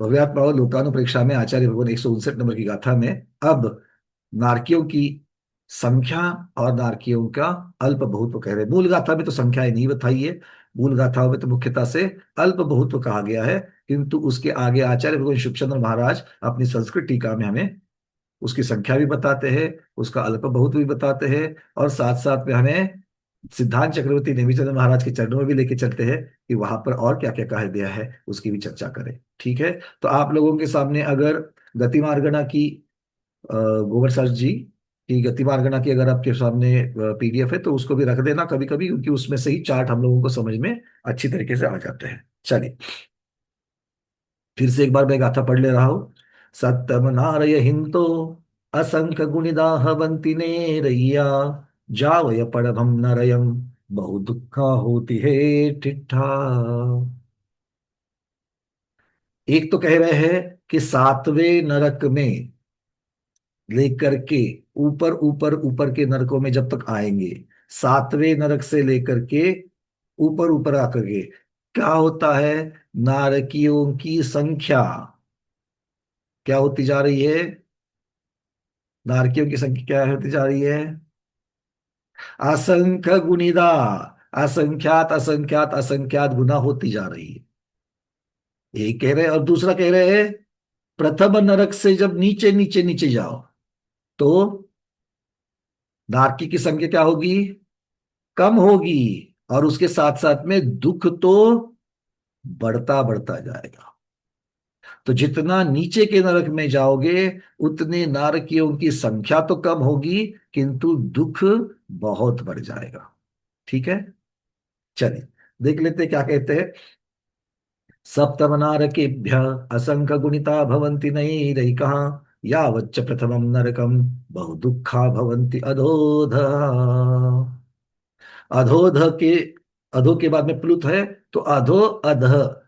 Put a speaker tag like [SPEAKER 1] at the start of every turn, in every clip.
[SPEAKER 1] भव्यात्मा लोकानुप्रेक्षा में आचार्य भगवान 159 नंबर की गाथा में अब नारकियों की संख्या और नारकियों का अल्प बहुत्व कह रहे हैं। मूल गाथा में तो संख्याएं नहीं बताई है, मूल गाथाओं में तो मुख्यतः से अल्प बहुत्व कहा गया है, किंतु उसके आगे आचार्य भगवान शिवचंद्र महाराज अपनी संस्कृत टीका में हमें उसकी संख्या भी बताते हैं, उसका अल्प बहुत भी बताते हैं, और साथ साथ में हमें सिद्धांत चक्रवर्ती नेमिचंद्र महाराज के चरणों में भी लेके चलते हैं कि वहां पर और क्या क्या कहा गया है उसकी भी चर्चा करें। ठीक है, तो आप लोगों के सामने अगर गतिमार्गणा की गोबर सर जी की गतिमार्गणा की अगर आपके सामने पीडीएफ है तो उसको भी रख देना कभी कभी, क्योंकि उसमें से ही चार्ट हम लोगों को समझ में अच्छी तरीके से आ जाते हैं। चलिए फिर से एक बार मैं गाथा पढ़ ले रहा हूं। सत्तम नारय हिंतो असंख्य गुणिदा हवंति नेरय्या जावय पड़भम नरयम बहु दुखा होती है ठिठा। एक तो कह रहे हैं कि सातवें नरक में लेकर के ऊपर ऊपर ऊपर के नरकों में जब तक आएंगे, सातवें नरक से लेकर के ऊपर ऊपर आकर के क्या होता है, नारकियों की संख्या क्या होती जा रही है, नारकियों की संख्या क्या होती जा रही है, असंख्य गुणिदा, असंख्यात असंख्यात असंख्यात गुना होती जा रही है। एक कह रहे हैं, और दूसरा कह रहे हैं प्रथम नरक से जब नीचे नीचे नीचे जाओ तो नारकी की संख्या क्या होगी, कम होगी, और उसके साथ साथ में दुख तो बढ़ता बढ़ता जाएगा। तो जितना नीचे के नरक में जाओगे उतने नारकियों की संख्या तो कम होगी, किंतु दुख बहुत बढ़ जाएगा। ठीक है, चलिए देख लेते हैं क्या कहते हैं। सप्तमनारकेभ्य असंख्य गुणिता भवन्ति नैरैकः यावच्च प्रथमं नरकं बहु दुःखा भवन्ति अधोध। अधोध के, अधो के बाद में प्लुत है, तो अधो अध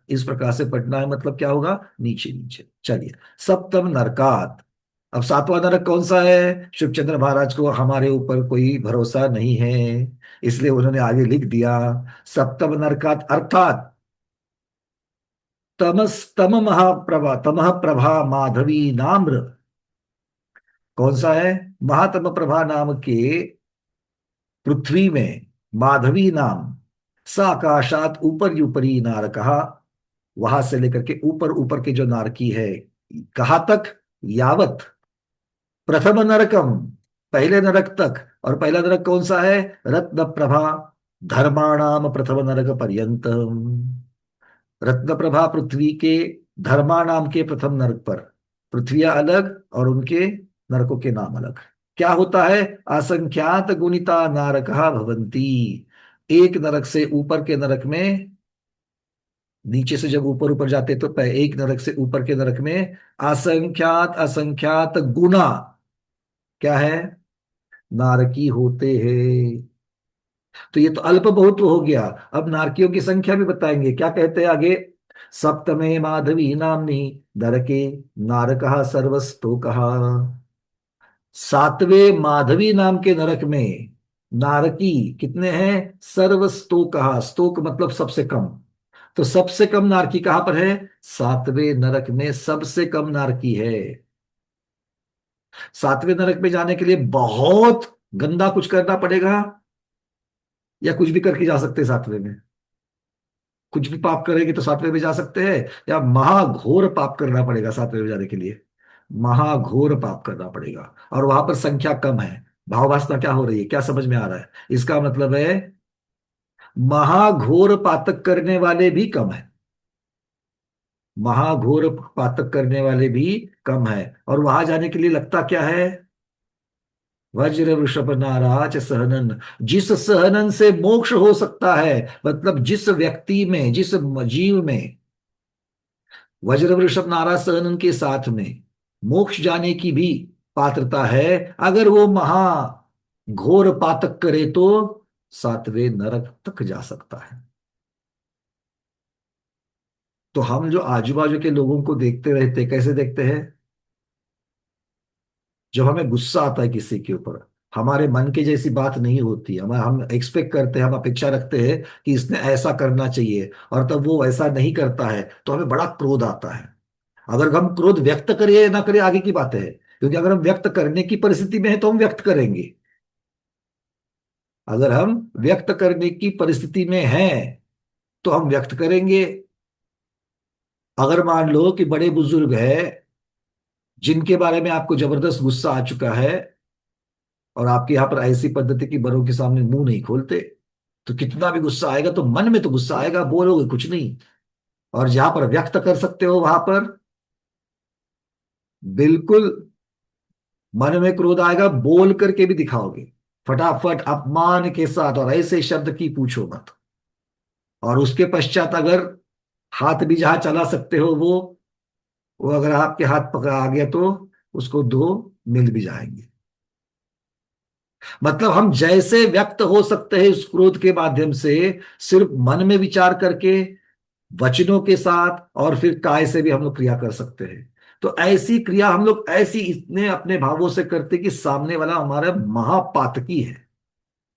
[SPEAKER 1] इस प्रकार से पढ़ना है, मतलब क्या होगा, नीचे नीचे। चलिए सप्तम नरकात, अब सातवां नरक कौन सा है, शिवचंद्र महाराज को हमारे ऊपर कोई भरोसा नहीं है, इसलिए उन्होंने आगे लिख दिया सप्तम नरकात अर्थात तम महाप्रभा, तमह प्रभा माधवी नाम्र, कौन सा है, महातम प्रभा नाम के पृथ्वी में माधवी नाम स आकाशात ऊपर ऊपरी नारकहा, वहां से लेकर के ऊपर ऊपर के जो नारकी है, कहाँ तक, यावत प्रथम नरकम, पहले नरक तक, और पहला नरक कौन सा है, रत्न प्रभा धर्माणाम प्रथम नरक पर्यंतम, रत्न प्रभा पृथ्वी के धर्मा नाम के प्रथम नरक पर, पृथ्वियां अलग और उनके नरकों के नाम अलग। क्या होता है, असंख्यात गुणिता नारकहा भवंती, एक नरक से ऊपर के नरक में, नीचे से जब ऊपर ऊपर जाते तो एक नरक से ऊपर के नरक में असंख्यात असंख्यात गुना क्या है, नारकी होते हैं। तो ये तो अल्प बहुत हो गया, अब नारकियों की संख्या भी बताएंगे, क्या कहते हैं आगे। सप्तमे माधवी नामनी नरके नारकः सर्वस्तोकः, सातवें माधवी नाम के नरक में नारकी कितने हैं, सर्वस्तोकः, स्तोक मतलब सबसे कम, तो सबसे कम नारकी कहां पर है, सातवें नरक में सबसे कम नारकी है। सातवें नरक में जाने के लिए बहुत गंदा कुछ करना पड़ेगा, या कुछ भी करके जा सकते हैं सातवें में, कुछ भी पाप करेंगे तो सातवें में जा सकते हैं, या महाघोर पाप करना पड़ेगा सातवें में जाने के लिए, महाघोर पाप करना पड़ेगा, और वहां पर संख्या कम है। भाववासना क्या हो रही है, क्या समझ में आ रहा है, इसका मतलब है महाघोर पातक करने वाले भी कम है, महाघोर पातक करने वाले भी कम है, और वहां जाने के लिए लगता क्या है, वज्र वृषभ नाराज सहनन, जिस सहनन से मोक्ष हो सकता है, मतलब जिस व्यक्ति में, जिस जीव में वज्र वृषभ नाराज सहनन के साथ में मोक्ष जाने की भी पात्रता है, अगर वो महा घोर पातक करे तो सातवें नरक तक जा सकता है। तो हम जो आजू बाजू के लोगों को देखते रहते, कैसे देखते हैं, जब हमें गुस्सा आता है किसी के ऊपर, हमारे मन की जैसी बात नहीं होती, हम एक्सपेक्ट करते हैं, हम अपेक्षा रखते हैं कि इसने ऐसा करना चाहिए, और तब वो ऐसा नहीं करता है तो हमें बड़ा क्रोध आता है। अगर हम क्रोध व्यक्त करें या ना करें आगे की बात है, क्योंकि अगर हम व्यक्त करने की परिस्थिति में है तो हम व्यक्त करेंगे। अगर हम व्यक्त करने की परिस्थिति में हैं तो हम व्यक्त करेंगे। अगर मान लो कि बड़े बुजुर्ग है जिनके बारे में आपको जबरदस्त गुस्सा आ चुका है, और आपके यहाँ पर ऐसी पद्धति की बड़ों के सामने मुंह नहीं खोलते, तो कितना भी गुस्सा आएगा तो मन में तो गुस्सा आएगा, बोलोगे कुछ नहीं। और जहां पर व्यक्त कर सकते हो वहां पर बिल्कुल मन में क्रोध आएगा, बोल करके भी दिखाओगे, फटाफट अपमान के साथ, और ऐसे शब्द की पूछो मत। और उसके पश्चात अगर हाथ भी जहां चला सकते हो वो अगर आपके हाथ पकड़ा आ गया तो उसको दो मिल भी जाएंगे। मतलब हम जैसे व्यक्त हो सकते हैं उस क्रोध के माध्यम से, सिर्फ मन में विचार करके, वचनों के साथ, और फिर काय से भी हम लोग क्रिया कर सकते हैं। तो ऐसी क्रिया हम लोग ऐसी इतने अपने भावों से करते कि सामने वाला हमारा महापातकी है।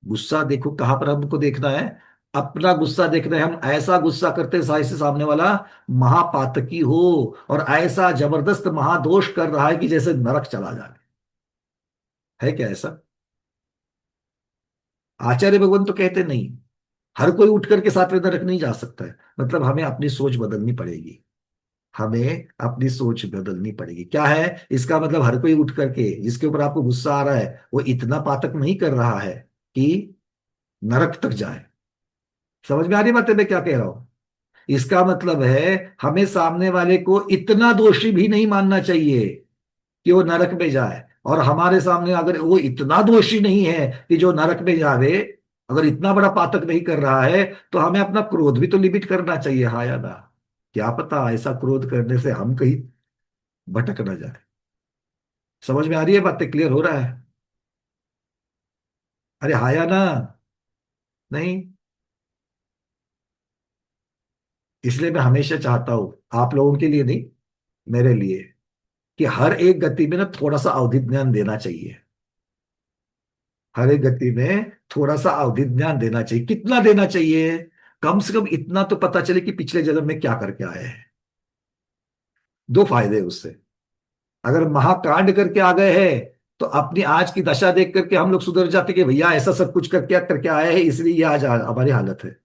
[SPEAKER 1] गुस्सा देखो कहां पर हमको देखना है, अपना गुस्सा देखना है। हम ऐसा गुस्सा करते हैं साइड से सामने वाला महापातकी हो, और ऐसा जबरदस्त महादोष कर रहा है कि जैसे नरक चला जाए। है क्या ऐसा? आचार्य भगवान तो कहते नहीं, हर कोई उठ करके सातवें नरक नहीं जा सकता है। मतलब हमें अपनी सोच बदलनी पड़ेगी। हमें अपनी सोच बदलनी पड़ेगी। क्या है इसका मतलब? हर कोई उठ करके, जिसके ऊपर आपको गुस्सा आ रहा है, वो इतना पातक नहीं कर रहा है कि नरक तक जाए। समझ में आ रही बात है मैं क्या कह रहा हूं? इसका मतलब है हमें सामने वाले को इतना दोषी भी नहीं मानना चाहिए कि वो नरक में जाए, और हमारे सामने अगर वो इतना दोषी नहीं है कि जो नरक में जावे, अगर इतना बड़ा पातक नहीं कर रहा है, तो हमें अपना क्रोध भी तो लिमिट करना चाहिए, हाँ या ना? क्या पता ऐसा क्रोध करने से हम कहीं भटक ना जाए। समझ में आ रही है? बातें क्लियर हो रहा है? अरे हाँ या ना? नहीं। इसलिए मैं हमेशा चाहता हूं, आप लोगों के लिए नहीं, मेरे लिए, कि हर एक गति में ना थोड़ा सा अवधि ज्ञान देना चाहिए। हर एक गति में थोड़ा सा अवधि ज्ञान देना चाहिए। कितना देना चाहिए? कम से कम इतना तो पता चले कि पिछले जन्म में क्या करके आए हैं। दो फायदे हैं उससे। अगर महाकांड करके आ गए हैं तो अपनी आज की दशा देख करके हम लोग सुधर जाते कि भैया ऐसा सब कुछ करके करके आए हैं, इसलिए ये आज हमारी हालत है।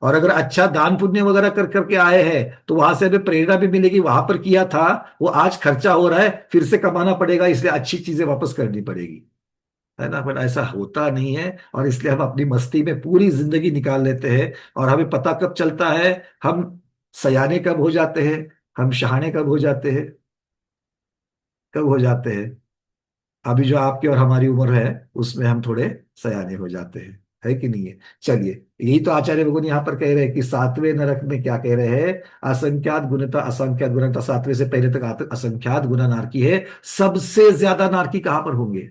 [SPEAKER 1] और अगर अच्छा दान पुण्य वगैरह कर करके आए हैं तो वहां से हमें प्रेरणा भी मिलेगी, वहां पर किया था वो आज खर्चा हो रहा है, फिर से कमाना पड़ेगा, इसलिए अच्छी चीजें वापस करनी पड़ेगी। है ना? पर ऐसा होता नहीं है, और इसलिए हम अपनी मस्ती में पूरी जिंदगी निकाल लेते हैं। और हमें पता कब चलता है हम सयाने कब हो जाते हैं, हम शहाने कब हो जाते हैं, कब हो जाते हैं? अभी जो आपकी और हमारी उम्र है उसमें हम थोड़े सयाने हो जाते हैं। है कि नहीं है? चलिए, यही तो आचार्य भगवान यहाँ पर कह रहे हैं कि सातवें नरक में क्या कह रहे हैं? असंख्यात गुणता असंख्यात गुणता, सातवें से पहले तक आते असंख्यात गुना नारकी है। सबसे ज्यादा नारकी कहां पर होंगे?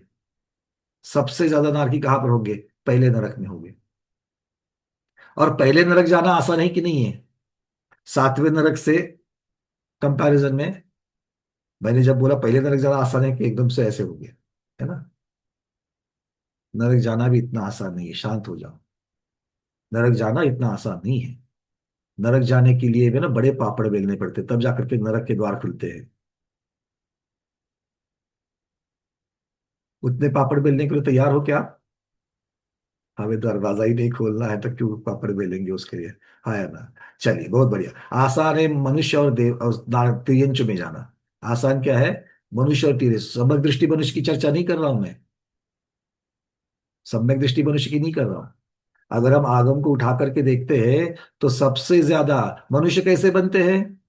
[SPEAKER 1] सबसे ज्यादा नारकी कहां पर होंगे? पहले नरक में होंगे। और पहले नरक जाना आसान है कि नहीं है? सातवें नरक से कंपैरिजन में, मैंने जब बोला पहले नरक जाना आसान है कि एकदम से ऐसे हो गया, है ना? नरक जाना भी इतना आसान नहीं है, शांत हो जाओ। नरक जाना इतना आसान नहीं है। नरक जाने के लिए भी ना बड़े पापड़ बेलने पड़ते, तब जाकर के नरक के द्वार खुलते हैं। उतने पापड़ बेलने के लिए तैयार हो क्या? हमें दरवाजा ही नहीं खोलना है तो क्यों पापड़ बेलेंगे उसके लिए? हाँ या ना? चलिए, बहुत बढ़िया। आसान है मनुष्य और देव और तिर्यंच में जाना। आसान क्या है? मनुष्य और तिर्यंच। समग्र दृष्टि मनुष्य की चर्चा नहीं कर रहा हूं मैं, सम्यक दृष्टि मनुष्य की नहीं कर रहा हूं। अगर हम आगम को उठा करके देखते हैं तो सबसे ज्यादा मनुष्य कैसे बनते हैं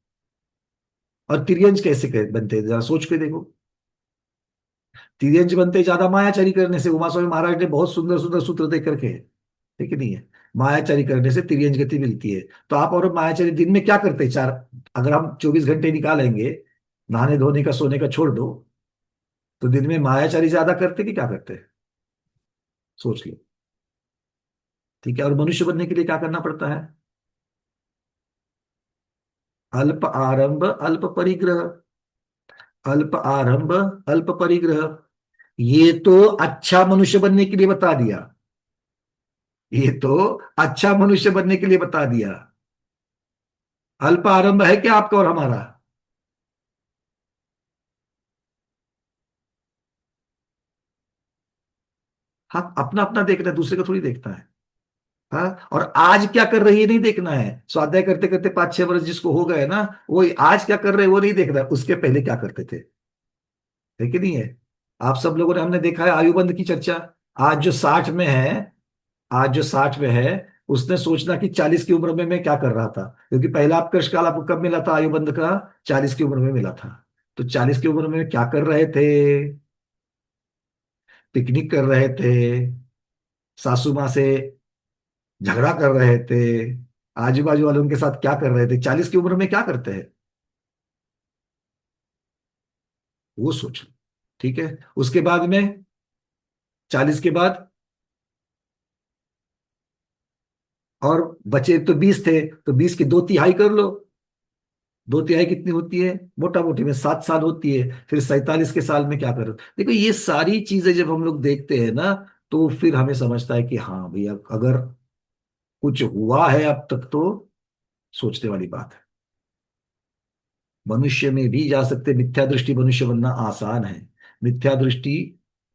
[SPEAKER 1] और तिर्यंच कैसे बनते हैं, जरा सोच के देखो। तिर्यंच बनते ज्यादा मायाचारी करने से। उमा स्वामी महाराज ने बहुत सुंदर सुंदर सूत्र दे करके है। ठीक है नहीं है? मायाचारी करने से तिर्यंच गति मिलती है। तो आप और मायाचारी दिन में क्या करते हैं? चार, अगर हम 24 घंटे निकालेंगे, नहाने धोने का सोने का छोड़ दो, तो दिन में मायाचारी ज्यादा करते कि क्या करते हैं? सोच लो। ठीक है, और मनुष्य बनने के लिए क्या करना पड़ता है? अल्प आरंभ अल्प परिग्रह। अल्प आरंभ अल्प परिग्रह। ये तो अच्छा मनुष्य बनने के लिए बता दिया। ये तो अच्छा मनुष्य बनने के लिए बता दिया। अल्प आरंभ है क्या आपका और हमारा? हाँ, अपना अपना देखना है, दूसरे का थोड़ी देखना है। हाँ, और आज क्या कर रही है नहीं देखना है। स्वाध्याय करते करते 5-6 वर्ष जिसको हो गए ना, वो आज क्या कर रहे हैं वो नहीं देखना है, उसके पहले क्या करते थे। है कि नहीं है। आप सब लोगों ने, हमने देखा है आयुबंध की चर्चा। आज जो 60 में है, आज जो 60 में है, उसने सोचना कि 40 की उम्र में मैं क्या कर रहा था, क्योंकि पहला आपका काल आपको कब मिला था आयुबंध का? 40 की उम्र में मिला था। तो 40 की उम्र में क्या कर रहे थे? पिकनिक कर रहे थे, सासू माँ से झगड़ा कर रहे थे, आजू बाजू वालों के साथ क्या कर रहे थे, 40 की उम्र में क्या करते हैं, वो सोचो। ठीक है। उसके बाद में, 40 के बाद, और बचे तो 20 थे, तो 20 की 2/3 कर लो। 2/3 कितनी होती है? मोटा मोटी में 7 साल होती है। फिर 47 के साल में क्या करो। देखो, ये सारी चीजें जब हम लोग देखते हैं ना, तो फिर हमें समझता है कि हाँ भैया, अगर कुछ हुआ है अब तक तो सोचने वाली बात है। मनुष्य में भी जा सकते, मिथ्या दृष्टि मनुष्य बनना आसान है। मिथ्या दृष्टि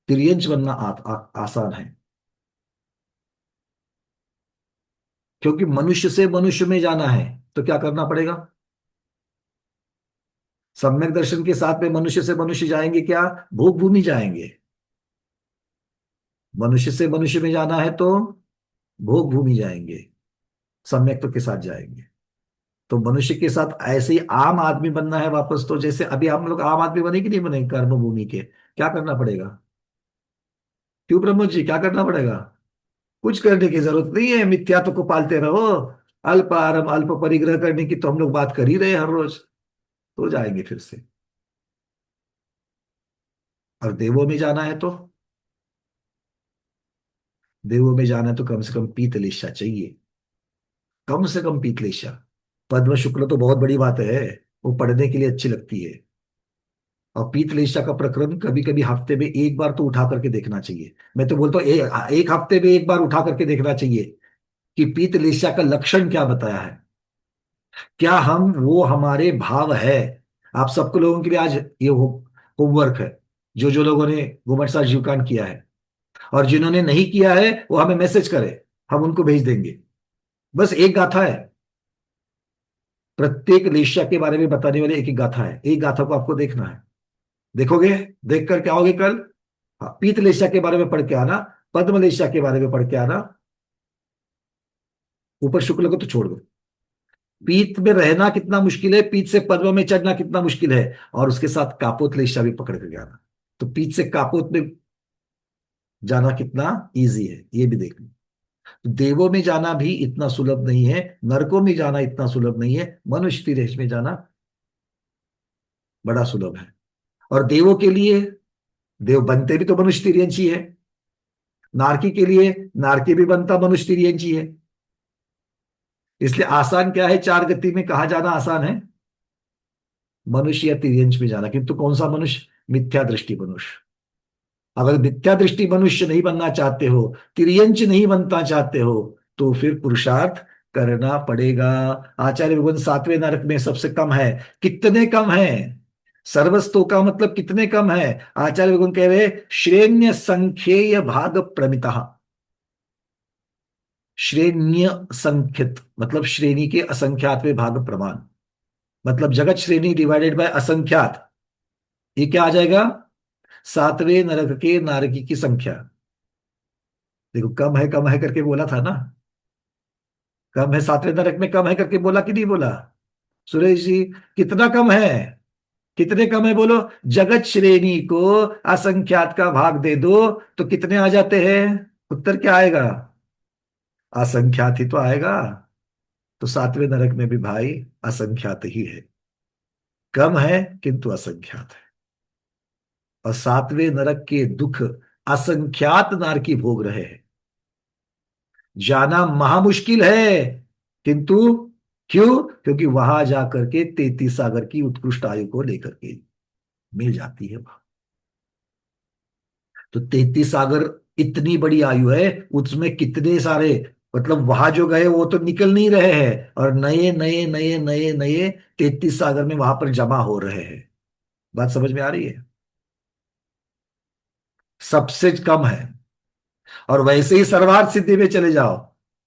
[SPEAKER 1] तिर्यंच बनना आसान है। क्योंकि मनुष्य से मनुष्य में जाना है, तो क्या करना पड़ेगा? सम्यक दर्शन के साथ में मनुष्य से मनुष्य जाएंगे क्या? भोग भूमि जाएंगे। मनुष्य से मनुष्य में जाना है तो भोग भूमि जाएंगे, सम्यक तो के साथ जाएंगे। तो मनुष्य के साथ ऐसे ही आम आदमी बनना है वापस, तो जैसे अभी हम लोग आम आदमी बने कि नहीं बने कर्म भूमि के, क्या करना पड़ेगा? क्यों ब्रह्म जी, क्या करना पड़ेगा? कुछ करने की जरूरत नहीं है, मिथ्यात्व को पालते रहो। अल्प आरम अल्प परिग्रह करने की तो हम लोग बात कर ही रहे हैं हर रोज। तो जाएंगे फिर से। और देवों में जाना है तो, देवों में जाना है तो कम से कम पीतलेशा चाहिए। कम से कम पीतलेशा। पद्म शुक्ल तो बहुत बड़ी बात है, वो पढ़ने के लिए अच्छी लगती है। और पीतलेशा का प्रकरण कभी कभी हफ्ते में एक बार तो उठा करके देखना चाहिए। मैं तो बोलता हूँ एक हफ्ते में एक बार उठा करके देखना चाहिए कि पीतलेशा का लक्षण क्या बताया है। क्या हम वो हमारे भाव है। आप सबको लोगों के लिए आज ये होमवर्क है। जो जो लोगों ने घुमट जीवकांड किया है, और जिन्होंने नहीं किया है वो हमें मैसेज करे, हम उनको भेज देंगे। बस एक गाथा है, प्रत्येक लेशिया के बारे में बताने वाली एक एक गाथा है। एक गाथा को आपको देखना है। देखोगे? देख कर क्या आओगे कल? हाँ, पीत लेशिया के बारे में पढ़ के आना, पद्म लेशिया के बारे में पढ़ के आना। ऊपर शुक्ल को तो छोड़ दो। पीत में रहना कितना मुश्किल है, पीत से पद्म में चढ़ना कितना मुश्किल है। और उसके साथ कापोत लेशिया भी पकड़ के आना। तो पीत से कापोत में जाना कितना इजी है, ये भी देख लो। तो देवों में जाना भी इतना सुलभ नहीं है, नरकों में जाना इतना सुलभ नहीं है, मनुष्य तिरेश में जाना बड़ा सुलभ है। और देवों के लिए, देव बनते भी तो मनुष्य तिर्यंच ही है। नारकी के लिए, नारकी भी बनता मनुष्य तिर्यंच ही है। इसलिए आसान क्या है, 4 गति में कहा जाना आसान है, मनुष्य या तिर्यंच में जाना। किंतु कौन सा मनुष्य? मिथ्या दृष्टि मनुष्य। अगर मिथ्या दृष्टि मनुष्य नहीं बनना चाहते हो, तिर्यंच नहीं बनना चाहते हो, तो फिर पुरुषार्थ करना पड़ेगा। आचार्य भगवान 7वें नरक में सबसे कम है। कितने कम है? सर्वस्तो का मतलब कितने कम है? आचार्य भगवान कह रहे, श्रेण्य संख्येय भाग प्रमिता। श्रेण्य संख्यित मतलब श्रेणी के असंख्यातवें भाग प्रमाण। मतलब जगत श्रेणी डिवाइडेड बाय असंख्यात, ये क्या आ जाएगा? 7वें नरक के नारकी की संख्या। देखो, कम है करके बोला था ना। कम है 7वें नरक में, कम है करके बोला कि नहीं बोला? सुरेश जी, कितना कम है? कितने कम है बोलो? जगत श्रेणी को असंख्यात का भाग दे दो, तो कितने आ जाते हैं? उत्तर क्या आएगा? असंख्यात ही तो आएगा। तो 7वें नरक में भी भाई असंख्यात ही है। कम है किंतु असंख्यात है। और 7वें नरक के दुख असंख्यात नारकी भोग रहे हैं। जाना महामुश्किल है, किंतु क्यों? क्योंकि वहां जाकर के 33 सागर की उत्कृष्ट आयु को लेकर के मिल जाती है वहां। तो 33 सागर इतनी बड़ी आयु है, उसमें कितने सारे, मतलब वहां जो गए वो तो निकल नहीं रहे हैं, और नए नए नए नए नए 33 सागर में वहां पर जमा हो रहे हैं। बात समझ में आ रही है? सबसे कम है। और वैसे ही सर्वार्थ सिद्धि में चले जाओ,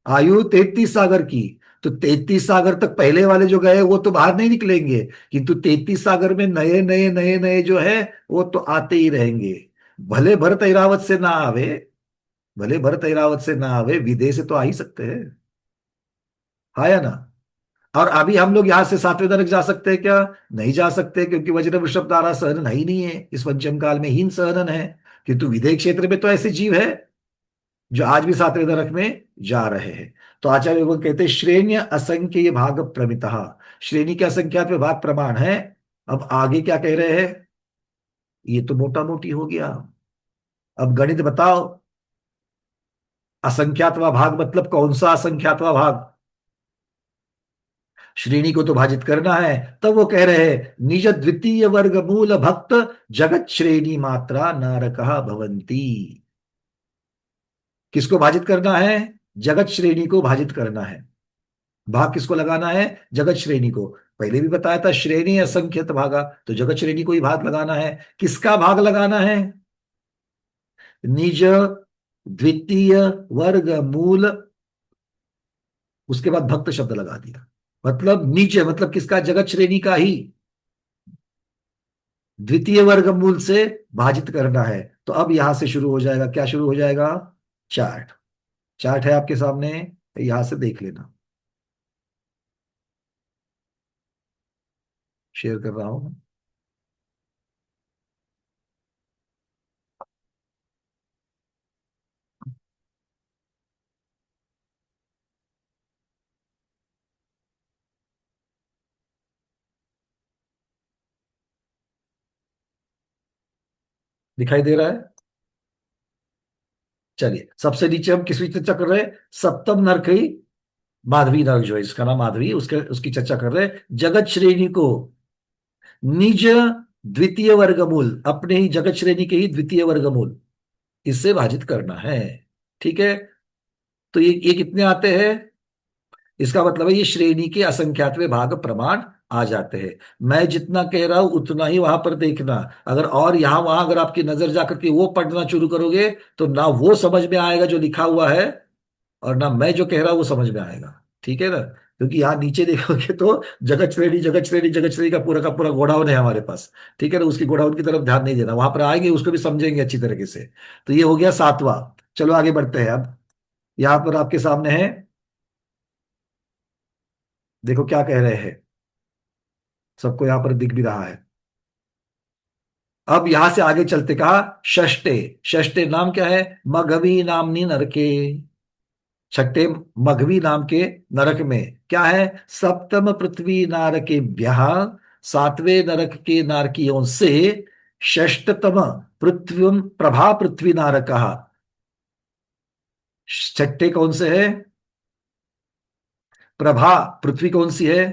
[SPEAKER 1] आयु 33 सागर की, तो 33 सागर तक पहले वाले जो गए वो तो बाहर नहीं निकलेंगे, किंतु 33 सागर में नए नए नए नए जो है वो तो आते ही रहेंगे। भले भरत ऐरावत से ना आवे, भले भरत ऐरावत से ना आवे, विदेह से तो आ ही सकते हैं। हाँ या ना? और अभी हम लोग यहां से सातवें नरक जा सकते हैं क्या? नहीं जा सकते, क्योंकि वज्र वृषभ तारा सहनन है ही नहीं है, इस पंचम काल में हीन सहनन है। किंतु विदेह क्षेत्र में तो ऐसे जीव है जो आज भी सातवें नरक में जा रहे हैं। तो आचार्य वो कहते हैं श्रेण्य असंख्य ये भाग प्रमिता, श्रेणी के असंख्यात में भाग प्रमाण है। अब आगे क्या कह रहे हैं? ये तो मोटा मोटी हो गया। अब गणित बताओ, असंख्यातवा भाग मतलब कौन सा असंख्यातवा भाग? श्रेणी को तो भाजित करना है। तब वो कह रहे हैं निज द्वितीय वर्ग मूल भक्त जगत श्रेणी मात्रा नारकः भवंती। किसको भाजित करना है? जगत श्रेणी को भाजित करना है। भाग किसको लगाना है? जगत श्रेणी को। पहले भी बताया था श्रेणी असंख्यत भागा, तो जगत श्रेणी को ही भाग लगाना है। किसका भाग लगाना है? निज द्वितीय वर्ग मूल, उसके बाद भक्त शब्द लगा दिया। मतलब नीचे मतलब किसका? जगत श्रेणी का ही द्वितीय वर्ग मूल से भाजित करना है। तो अब यहां से शुरू हो जाएगा, क्या शुरू हो जाएगा? चार्ट। चार्ट है आपके सामने, यहां से देख लेना। शेयर कर रहा हूं। दिखाई दे रहा है? चलिए, सबसे नीचे हम किस चर्चा कर रहे हैं? सप्तम नरक ही, माधवी नरक जो है, इसका नाम माधवी, उसके उसकी चर्चा कर रहे हैं। जगत श्रेणी को निज द्वितीय वर्गमूल, अपने ही जगत श्रेणी के ही द्वितीय वर्गमूल, इससे भाजित करना है। ठीक है? तो ये कितने आते हैं? इसका मतलब है ये श्रेणी के असंख्यातवें भाग प्रमाण आ जाते हैं। मैं जितना कह रहा हूं उतना ही वहां पर देखना। अगर और यहां वहां अगर आपकी नजर जाकर के वो पढ़ना शुरू करोगे, तो ना वो समझ में आएगा जो लिखा हुआ है, और ना मैं जो कह रहा हूं वो समझ में आएगा। ठीक है ना? क्योंकि यहाँ नीचे देखोगे तो जगत श्रेणी जगत श्रेणी जगत श्रेणी का पूरा गोडाउन है हमारे पास। ठीक है ना? उसकी गोडाउन की तरफ ध्यान नहीं देना, वहां पर आएंगे उसको भी समझेंगे अच्छी तरीके से। तो ये हो गया सातवां। चलो आगे बढ़ते हैं। अब यहाँ पर आपके सामने है, देखो क्या कह रहे हैं। सबको यहाँ पर दिख भी रहा है। अब यहां से आगे चलते कहा षष्टे। षष्टे नाम क्या है? मघवी नामनी नरके। छठे मघवी नाम के नरक में क्या है? सप्तम पृथ्वी नारकेभ्यः, सातवें नरक के नारकियों से षष्टतम पृथ्वी प्रभा पृथ्वी नारकः। छठे कौन से है? प्रभा। पृथ्वी कौन सी है?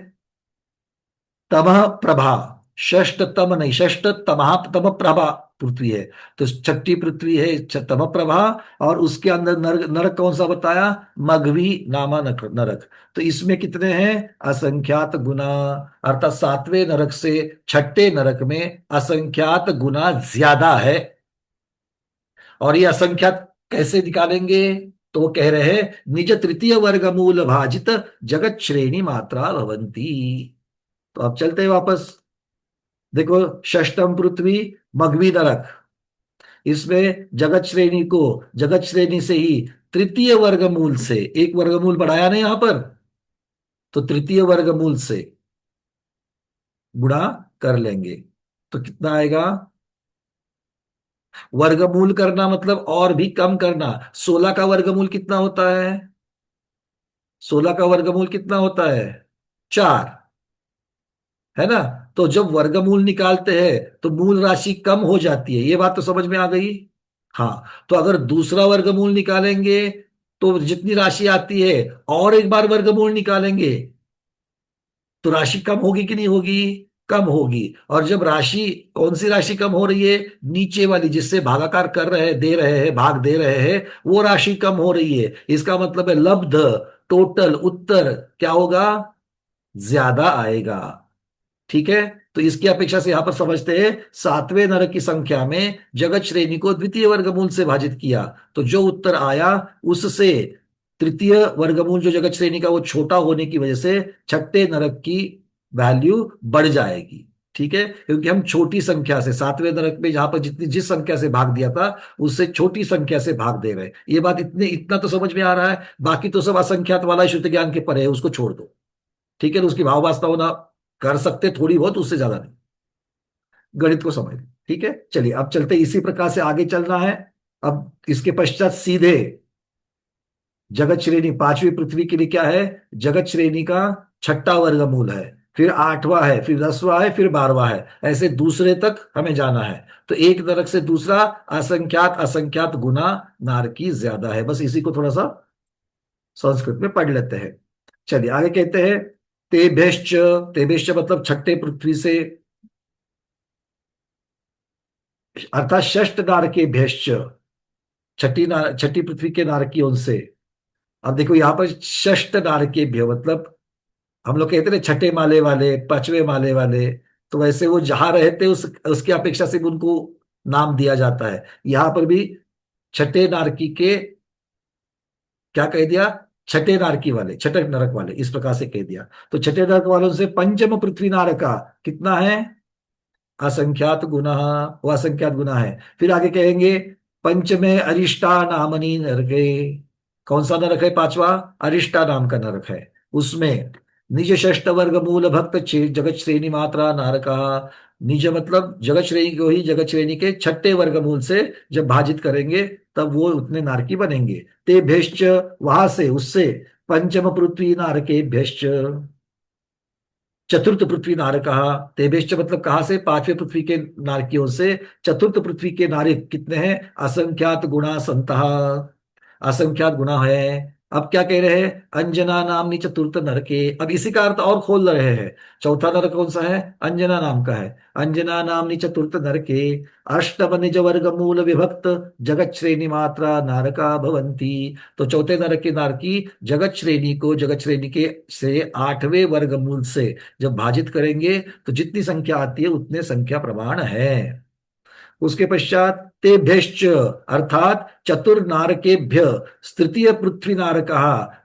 [SPEAKER 1] तमह प्रभा। षष्ठ तम नहीं, षष्ठ तमह तम प्रभा पृथ्वी है। तो छठी पृथ्वी है तम प्रभा। और उसके अंदर नरक, नरक कौन सा बताया? मघवी नामा नरक। तो इसमें कितने हैं? असंख्यात गुना। अर्थात सातवें नरक से छठे नरक में असंख्यात गुना ज्यादा है। और ये असंख्यात कैसे निकालेंगे? तो वो कह रहे हैं निज तृतीय वर्ग मूल भाजित जगत श्रेणी मात्रा भवंती। तो अब चलते हैं वापस। देखो, षष्टम पृथ्वी, मघवी नरक, इसमें जगत श्रेणी को, जगत श्रेणी से ही तृतीय वर्गमूल से एक वर्गमूल बढ़ाया ना यहां पर, तो तृतीय वर्गमूल से गुणा कर लेंगे। तो कितना आएगा? वर्गमूल करना मतलब और भी कम करना। 16 का वर्गमूल कितना होता है? 16 का वर्गमूल कितना होता है? 4, है ना? तो जब वर्गमूल निकालते हैं तो मूल राशि कम हो जाती है, ये बात तो समझ में आ गई। हाँ। तो अगर दूसरा वर्गमूल निकालेंगे तो जितनी राशि आती है, और एक बार वर्गमूल निकालेंगे तो राशि कम होगी कि नहीं होगी? कम होगी। और जब राशि, कौन सी राशि कम हो रही है? नीचे वाली, जिससे भागाकार कर रहे हैं, दे रहे हैं, भाग दे रहे हैं, वो राशि कम हो रही है। इसका मतलब है लब्ध, टोटल उत्तर क्या होगा? ज्यादा आएगा। ठीक है। तो इसकी अपेक्षा से यहां पर समझते हैं सातवें नरक की संख्या में जगत श्रेणी को द्वितीय वर्गमूल से भाजित किया, तो जो उत्तर आया उससे तृतीय वर्गमूल जो जगत श्रेणी का वो छोटा होने की वजह से छठे नरक की वैल्यू बढ़ जाएगी। ठीक है, क्योंकि हम छोटी संख्या से सातवें नरक में जहां पर जितनी जिस संख्या से भाग दिया था उससे छोटी संख्या से भाग दे रहे हैं। ये बात इतना तो समझ में आ रहा है। बाकी तो सब असंख्यात वाला शुद्ध ज्ञान के परे है, उसको छोड़ दो। ठीक है, तो उसकी भाव वास्तव होना कर सकते थोड़ी बहुत, उससे ज्यादा नहीं। गणित को समझ। ठीक है, चलिए अब चलते, इसी प्रकार से आगे चलना है। अब इसके पश्चात सीधे जगत श्रेणी पांचवी पृथ्वी के लिए क्या है, जगत श्रेणी का छठा वर्गमूल है, फिर आठवां है, फिर 10वां है, फिर 12वां है, ऐसे दूसरे तक हमें जाना है। तो एक नरक से दूसरा असंख्यात असंख्यात गुना नारकी ज्यादा है। बस इसी को थोड़ा सा संस्कृत में पढ़ लेते हैं। चलिए आगे कहते हैं तेभ्यश्च। तेभ्यश्च मतलब छठे पृथ्वी से, अर्थात षष्ठ नारकेभ्यश्च, छठी पृथ्वी के नारकियों से। अब देखो यहां पर षष्ठ नारकेभ्य मतलब हम लोग कहते हैं छठे माले वाले, पांचवें माले वाले, तो वैसे वो जहां रहते उसकी अपेक्षा से भी उनको नाम दिया जाता है। यहां पर भी छठे नारकी के क्या कह दिया, छठे नारकी वाले, छठे नरक वाले, इस प्रकार से कह दिया। तो छठे नरक वालों से पंचम पृथ्वी नारका कितना है, असंख्यात गुना, वो असंख्यात गुना है। फिर आगे कहेंगे पंचमे अरिष्टा नामनी नरके। कौन सा नरक है पांचवा, अरिष्टा नाम का नरक है। उसमें निज षष्ठ वर्ग मूल भक्त जगत श्रेणी मात्रा नारका। निज मतलब जगत श्रेणी को ही जगत श्रेणी के छठे वर्गमूल से जब भाजित करेंगे तब वो उतने नारकी बनेंगे। ते भेश्च, वहां से उससे पंचम पृथ्वी नारके भेश्च, चतुर्थ पृथ्वी नारक, तेबेश्च मतलब कहां से, पांचवें पृथ्वी के नारकियों से चतुर्थ पृथ्वी के नारिक कितने हैं, असंख्यात गुणा संतः, असंख्यात गुना है। अब क्या कह रहे हैं, अंजना नामनी चतुर्थ नरके। अब इसी का अर्थ और खोल रहे हैं। चौथा नरक कौन सा है, अंजना नाम का है। अंजना नामनी चतुर्थ नरके अष्टम निज वर्ग मूल विभक्त जगत श्रेणी मात्रा नारका भवंती। तो चौथे नरक के नारकी जगत श्रेणी को जगत श्रेणी के से आठवें वर्गमूल से जब भाजित करेंगे तो जितनी संख्या आती है उतने संख्या प्रमाण है। उसके पश्चात तेभ्यश्च अर्थात चतुर्नारकेभ्य तृतीय पृथ्वी नारक,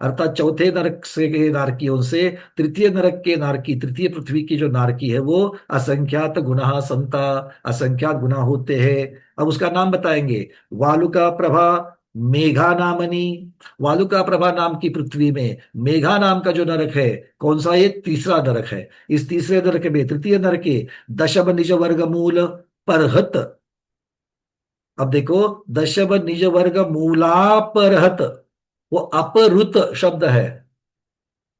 [SPEAKER 1] अर्थात चौथे नरक से के नारकियों से तृतीय नरक के नारकी, तृतीय पृथ्वी की जो नारकी है वो असंख्यात गुना संता, असंख्यात गुना होते हैं। अब उसका नाम बताएंगे, वालुका प्रभा मेघा नामनी। वालुका प्रभा नाम की पृथ्वी में मेघा नाम का जो नरक है, कौन सा, ये तीसरा नरक है। इस तीसरे नरक में तृतीय नरक के दशम निज वर्ग मूल परहत। अब देखो दशम निज वर्ग मूलापरहत, वो अपरुत शब्द है।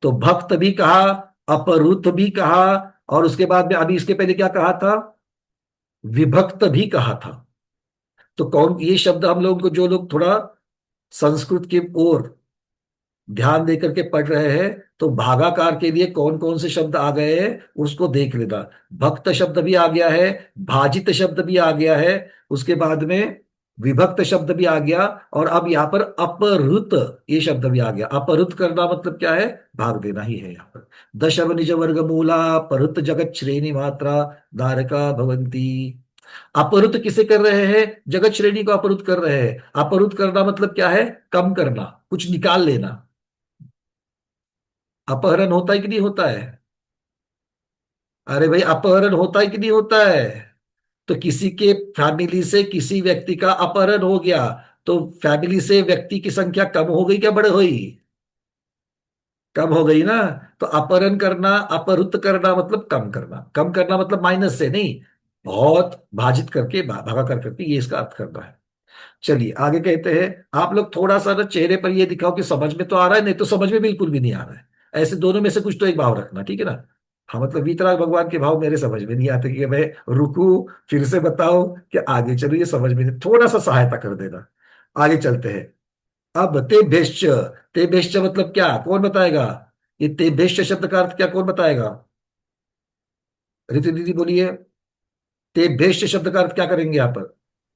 [SPEAKER 1] तो भक्त भी कहा, अपरुत भी कहा, और उसके बाद में अभी इसके पहले क्या कहा था, विभक्त भी कहा था। तो कौन ये शब्द हम लोगों को, जो लोग थोड़ा संस्कृत की ओर ध्यान देकर के पढ़ रहे हैं, तो भागाकार के लिए कौन कौन से शब्द आ गए हैं उसको देख लेना। भक्त शब्द भी आ गया है, भाजित शब्द भी आ गया है, उसके बाद में विभक्त शब्द भी आ गया, और अब यहाँ पर अपहृत ये शब्द भी आ गया। अपहृत करना मतलब क्या है, भाग देना ही है यहाँ पर। दशम निज वर्ग मूला परहृत जगत श्रेणी मात्रा धारका भवंती। अपहृत किसे कर रहे हैं, जगत श्रेणी को अपहृत कर रहे हैं। अपहृत करना मतलब क्या है, कम करना, कुछ निकाल लेना। अपहरण होता है कि नहीं होता है, अरे भाई अपहरण होता है कि नहीं होता है। तो किसी के फैमिली से किसी व्यक्ति का अपहरण हो गया, तो फैमिली से व्यक्ति की संख्या कम हो गई क्या बढ़ गई, कम हो गई ना। तो अपहरण करना, अपहृत करना मतलब कम करना, कम करना मतलब माइनस से नहीं, बहुत भाजित करके भागा कर करके, ये इसका अर्थ करना है। चलिए आगे कहते हैं, आप लोग थोड़ा सा ना चेहरे पर ये दिखाओ कि समझ में तो आ रहा है, नहीं तो समझ में बिल्कुल भी नहीं आ रहा है। ऐसे दोनों में से कुछ तो एक भाव रखना, ठीक है ना। हाँ मतलब वीतराग भगवान के भाव मेरे समझ में नहीं आते कि मैं रुकू, फिर से बताओ कि आगे चलो, ये समझ में नहीं, थोड़ा सा सहायता कर देना। आगे चलते हैं। अब तेभ्यश्च, तेभ्यश्च मतलब क्या, कौन बताएगा, ये तेभ्यश्च शब्द का अर्थ क्या, कौन बताएगा, रितु दीदी बोलिए। तेभ्यश्च शब्द का अर्थ क्या करेंगे यहाँ पर,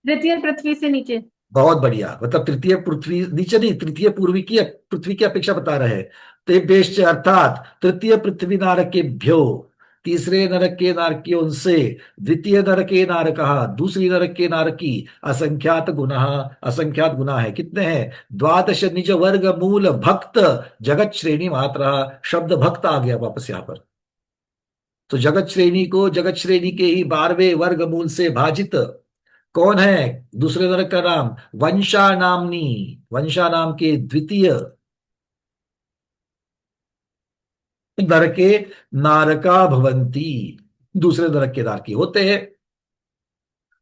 [SPEAKER 2] तृतीय पृथ्वी से नीचे।
[SPEAKER 1] बहुत बढ़िया, मतलब तृतीय पृथ्वी नीचे नहीं, तृतीय पूर्वी की पृथ्वी की अपेक्षा बता रहे हैं। तेभ्यश्च अर्थात तृतीय पृथ्वी नारकेभ्यो, तीसरे नरक के नारकियों से द्वितीय नरक के नारकः दूसरी नरक के नारकी असंख्यात गुना, असंख्यात गुना है। कितने हैं? द्वादश निज वर्ग मूल भक्त जगत श्रेणी मात्रा। शब्द भक्त आ गया वापस यहां पर। तो जगत श्रेणी को जगत श्रेणी के ही 12वें वर्ग मूल से भाजित कौन है? दूसरे नरक का नाम वंशा नामनी, वंशा नाम के द्वितीय नरके नारका भवंती, दूसरे नरक के नारकी होते हैं।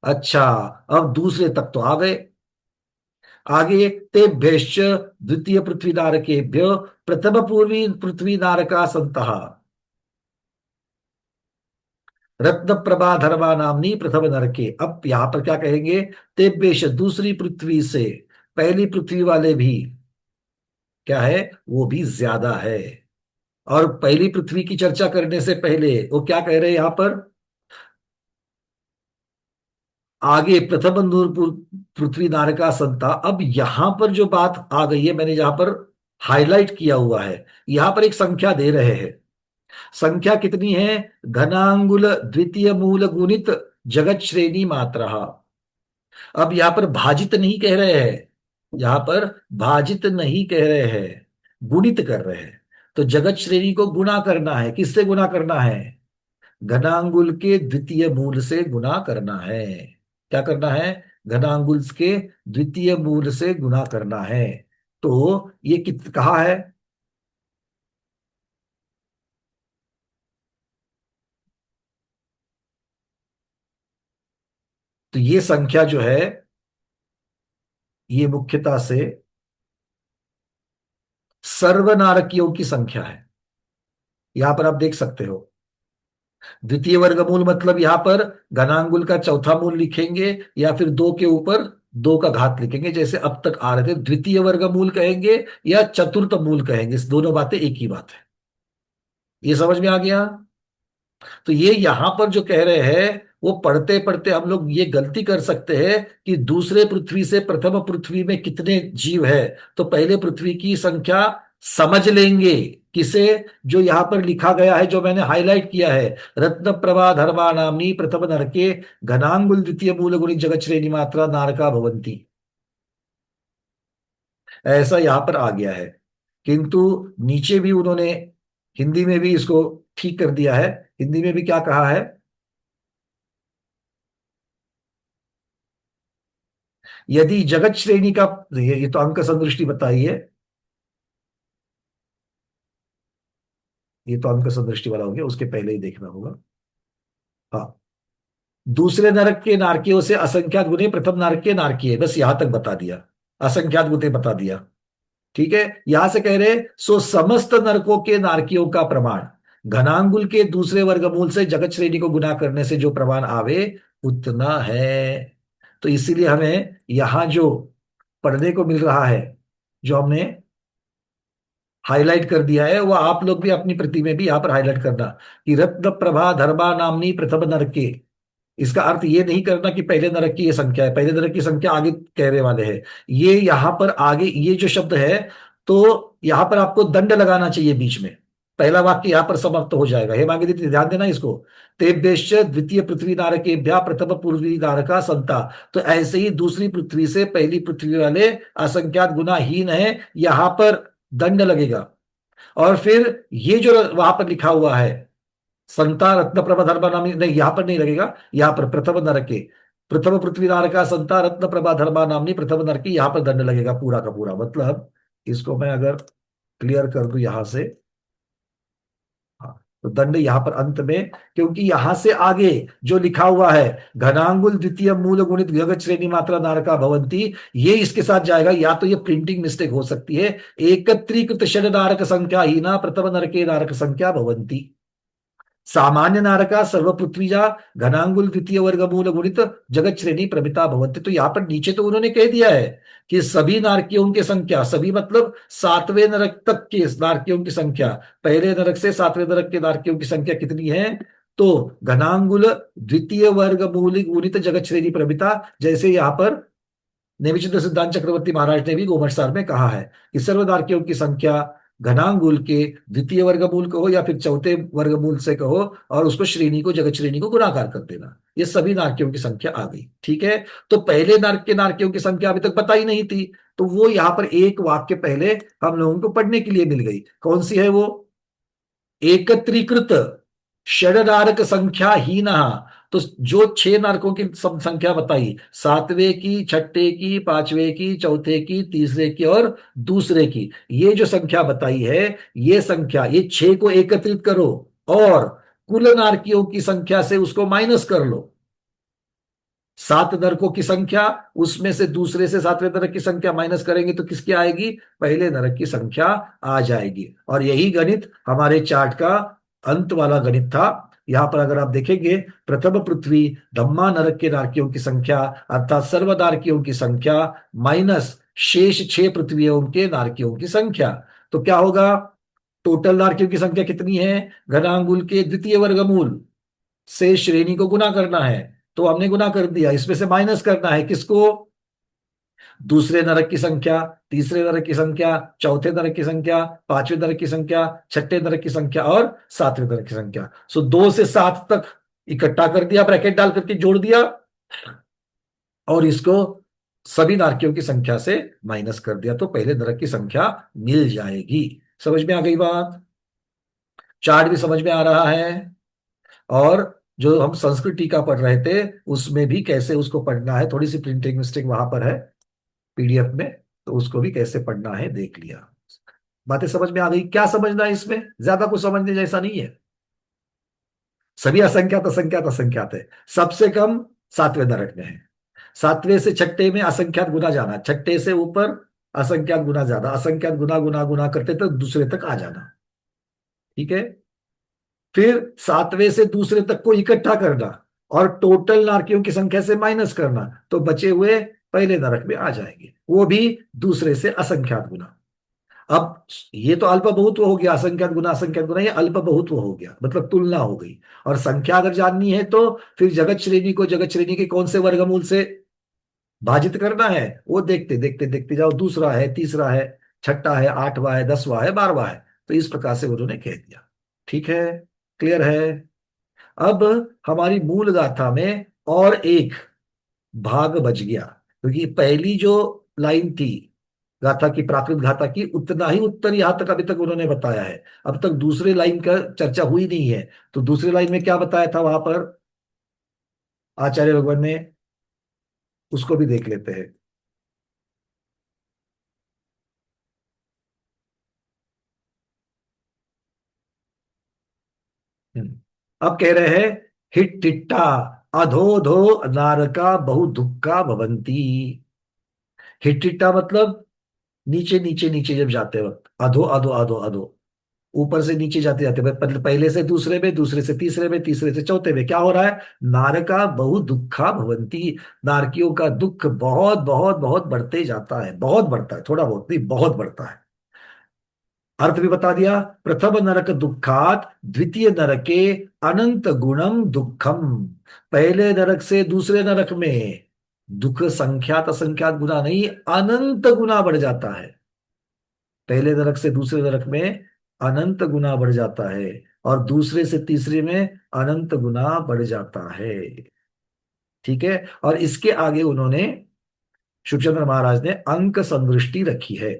[SPEAKER 1] अच्छा, अब दूसरे तक तो आ गए। आगे तेभ्यश्च द्वितीय पृथ्वी नारकेभ्य प्रथम पूर्वी पृथ्वी नारका संतः रत्न प्रभा धर्मा नामनी प्रथम नरके। अब यहां पर क्या कहेंगे? तेभ्यश्च दूसरी पृथ्वी से पहली पृथ्वी वाले भी क्या है? वो भी ज्यादा है। और पहली पृथ्वी की चर्चा करने से पहले वो क्या कह रहे हैं यहां पर? आगे प्रथम नूरपुर पृथ्वी नारका संता। अब यहां पर जो बात आ गई है, मैंने जहां पर हाईलाइट किया हुआ है, यहां पर एक संख्या दे रहे हैं। संख्या कितनी है? घनांगुल द्वितीय मूल गुणित जगत श्रेणी मात्रा। अब यहां पर भाजित नहीं कह रहे हैं, यहां पर भाजित नहीं कह रहे हैं, गुणित कर रहे हैं। तो जगत श्रेणी को गुणा करना है। किससे गुणा करना है? घनांगुल के द्वितीय मूल से गुणा करना है। क्या करना है? घनांगुल के द्वितीय मूल से गुणा करना है। तो ये कित कहा है? तो ये संख्या जो है, ये मुख्यतः से सर्वनारकियों की संख्या है। यहां पर आप देख सकते हो द्वितीय वर्गमूल मतलब यहां पर घनांगुल का चौथा मूल लिखेंगे या फिर दो के ऊपर दो का घात लिखेंगे, जैसे अब तक आ रहे थे। द्वितीय वर्गमूल कहेंगे या चतुर्थ मूल कहेंगे, इस दोनों बातें एक ही बात है। ये समझ में आ गया? तो ये यहां पर जो कह रहे हैं, वो पढ़ते पढ़ते हम लोग ये गलती कर सकते हैं कि दूसरे पृथ्वी से प्रथम पृथ्वी में कितने जीव है, तो पहले पृथ्वी की संख्या समझ लेंगे। किसे? जो यहां पर लिखा गया है, जो मैंने हाईलाइट किया है, रत्न प्रभा धर्मा नामनी प्रथम नरके घनांगुल द्वितीय मूल गुणी जगत श्रेणी मात्रा नारका भवंती। ऐसा यहां पर आ गया है। किंतु नीचे भी उन्होंने हिंदी में भी इसको ठीक कर दिया है। हिंदी में भी क्या कहा है? यदि जगत श्रेणी का, ये तो अंक संदृष्टि बताई है, ये तो अंक संदृष्टि वाला हो गया, उसके पहले ही देखना होगा। हाँ, दूसरे नरक के नारकियों से असंख्यात गुने प्रथम नरक के नारकीय, बस यहां तक बता दिया। असंख्यात गुने बता दिया। ठीक है, यहां से कह रहे सो समस्त नरकों के नारकियों का प्रमाण घनांगुल के दूसरे वर्गमूल से जगत श्रेणी को गुना करने से जो प्रमाण आवे उतना है। तो इसीलिए हमें यहां जो पढ़ने को मिल रहा है, जो हमने हाईलाइट कर दिया है, वो आप लोग भी अपनी प्रति में भी यहां पर हाईलाइट करना कि रत्न प्रभा धर्मा नामनी प्रथम नरके। इसका अर्थ ये नहीं करना कि पहले नरक की ये संख्या है, पहले नरक की संख्या आगे कहने वाले हैं। ये यहां पर आगे ये जो शब्द है, तो यहां पर आपको दंड लगाना चाहिए बीच में। पहला वाक्य यहां पर समाप्त हो जाएगा। हे मांगे दीदी, ध्यान देना इसको। तेभ्यश्च द्वितीय पृथ्वी नारकेभ्यः प्रथम पूर्वी नारका संता। तो ऐसे ही दूसरी पृथ्वी से पहली पृथ्वी वाले असंख्यात गुनाहीन है, यहां पर दंड लगेगा। और फिर ये जो वहां पर लिखा हुआ है संता रत्न प्रभा धर्मा नामी, नहीं यहां पर नहीं लगेगा। यहां पर प्रथम नरके प्रथम पृथ्वी नारका संता रत्न प्रभा धर्मा नामनी प्रथम नरकी, यहां पर दंड लगेगा पूरा का पूरा। मतलब इसको मैं अगर क्लियर कर दूं यहां से, हाँ, तो दंड यहां पर अंत में, क्योंकि यहां से आगे जो लिखा हुआ है घनांगुल द्वितीय मूल गुणित जगत श्रेणी मात्रा नारका भवंती, ये इसके साथ जाएगा। या तो ये प्रिंटिंग मिस्टेक हो सकती है। एकत्रीकृत षड नारक संख्या ही ना प्रथम नरके नारक संख्या भवंती। सामान्य नारका सर्व पृथ्वीजा घनांगुल द्वितीय वर्गमूल गुणित जगत श्रेणी प्रमिता भवंती। तो यहां पर नीचे तो उन्होंने कह दिया है कि सभी नारकियों की संख्या, सभी मतलब सातवें नरक तक के नारकियों की संख्या, पहले नरक से सातवें नरक के नारकियों की संख्या कितनी है? तो घनांगुल द्वितीय वर्गमूल गुणित जगत श्रेणी प्रमिता, जैसे यहां पर नेमिचंद्र सिद्धांत चक्रवर्ती महाराज ने भी गोमटसार में कहा है कि सर्व नारकियों की संख्या घनांगुल के द्वितीय वर्गमूल कहो या फिर चौथे वर्गमूल से कहो, और उसको श्रेणी को, जगत श्रेणी को गुणाकार कर देना। ये सभी नारकियों की संख्या आ गई। ठीक है। तो पहले नारक के नारकियों की संख्या अभी तक बताई नहीं थी, तो वो यहां पर एक वाक्य पहले हम लोगों को पढ़ने के लिए मिल गई। कौन सी है वो? एकत्रीकृत षडनारक संख्या ही ना। तो जो छह नारकों की संख्या बताई, सातवें की, छठे की, पांचवें की, चौथे की, तीसरे की और दूसरे की, ये जो संख्या बताई है, ये संख्या, ये छह को एकत्रित करो और कुल नारकियों की संख्या से उसको माइनस कर लो। सात नरकों की संख्या, उसमें से दूसरे से सातवें नरक की संख्या माइनस करेंगे तो किसकी आएगी? पहले नरक की संख्या आ जाएगी। और यही गणित हमारे चार्ट का अंत वाला गणित था। यहां पर अगर आप देखेंगे, प्रथम पृथ्वी धम्मा नरक के नारकियों की संख्या अर्थात सर्व नारकियों की संख्या माइनस शेष छह पृथ्वियों के नारकियों की संख्या, तो क्या होगा? टोटल नारकियों की संख्या कितनी है? घनांगुल के द्वितीय वर्गमूल से श्रेणी को गुना करना है, तो हमने गुना कर दिया। इसमें से माइनस करना है किसको? दूसरे नरक की संख्या, तीसरे नरक की संख्या, चौथे नरक की संख्या, पांचवें नरक की संख्या, छठे नरक की संख्या और सातवें नरक की संख्या। सो 2 से 7 तक इकट्ठा कर दिया, ब्रैकेट डाल करके जोड़ दिया, और इसको सभी नारकियों की संख्या से माइनस कर दिया, तो पहले नरक की संख्या मिल जाएगी। समझ में आ गई बात? चार्ट भी समझ में आ रहा है? और जो हम संस्कृत टीका पढ़ रहे थे, उसमें भी कैसे उसको पढ़ना है, थोड़ी सी प्रिंटिंग मिस्टेक वहां पर है पीडीएफ में, तो उसको भी कैसे पढ़ना है देख लिया। बातें समझ में आ गई? क्या समझना है इसमें? ज्यादा कुछ समझने जैसा नहीं है। सभी असंख्यात असंख्यात असंख्यात है। सबसे कम सातवें नरक में है। सातवें से छठे में असंख्यात गुना जाना, छठे से ऊपर असंख्यात गुना ज्यादा, असंख्यात गुना गुना गुना करते तक दूसरे तक आ जाना। ठीक है। फिर सातवें से दूसरे तक को इकट्ठा करना और टोटल नारकियों की संख्या से माइनस करना, तो बचे हुए पहले नरक में आ जाएंगे, वो भी दूसरे से असंख्यात गुना। अब ये तो अल्प बहुत्व हो गया, असंख्यात गुना ये अल्प बहुत्व हो गया, मतलब तुलना हो गई। और संख्या अगर जाननी है तो फिर जगत श्रेणी को जगत श्रेणी के कौन से वर्गमूल से भाजित करना है, वो देखते देखते देखते जाओ। दूसरा है, तीसरा है, छठा है, आठवां है, 10वां है, 12वां है, तो इस प्रकार से उन्होंने कह दिया। ठीक है। क्लियर है? अब हमारी मूल गाथा में और एक भाग बच गया, क्योंकि पहली जो लाइन थी गाथा की, प्राकृत गाथा की, उतना ही उत्तर यहां तक अभी तक उन्होंने बताया है। अब तक दूसरे लाइन का चर्चा हुई नहीं है, तो दूसरे लाइन में क्या बताया था वहां पर आचार्य भगवान ने, उसको भी देख लेते हैं। अब कह रहे हैं, हिट्टिट्टा अधोधो नारका बहु दुक्खा भवंती। हिट्टिट्टा मतलब नीचे नीचे नीचे जब जाते वक्त, अधो अधो अधो अधो, ऊपर से नीचे जाते जाते पहले से दूसरे में, दूसरे से तीसरे में, तीसरे से चौथे में क्या हो रहा है? नारका बहु दुखा भवंती। नारकियों का दुख बहुत बहुत बहुत बढ़ते जाता है, बहुत बढ़ता है, थोड़ा बहुत नहीं, बहुत बढ़ता है। अर्थ भी बता दिया। प्रथम नरक दुखात द्वितीय नरके अनंत गुणम दुखम। पहले नरक से दूसरे नरक में दुख संख्यात असंख्यात गुना नहीं, अनंत गुना बढ़ जाता है। पहले नरक से दूसरे नरक में अनंत गुना बढ़ जाता है, और दूसरे से तीसरे में अनंत गुना बढ़ जाता है। ठीक है। और इसके आगे उन्होंने, शुभचंद्र महाराज ने अंक संदृष्टि रखी है।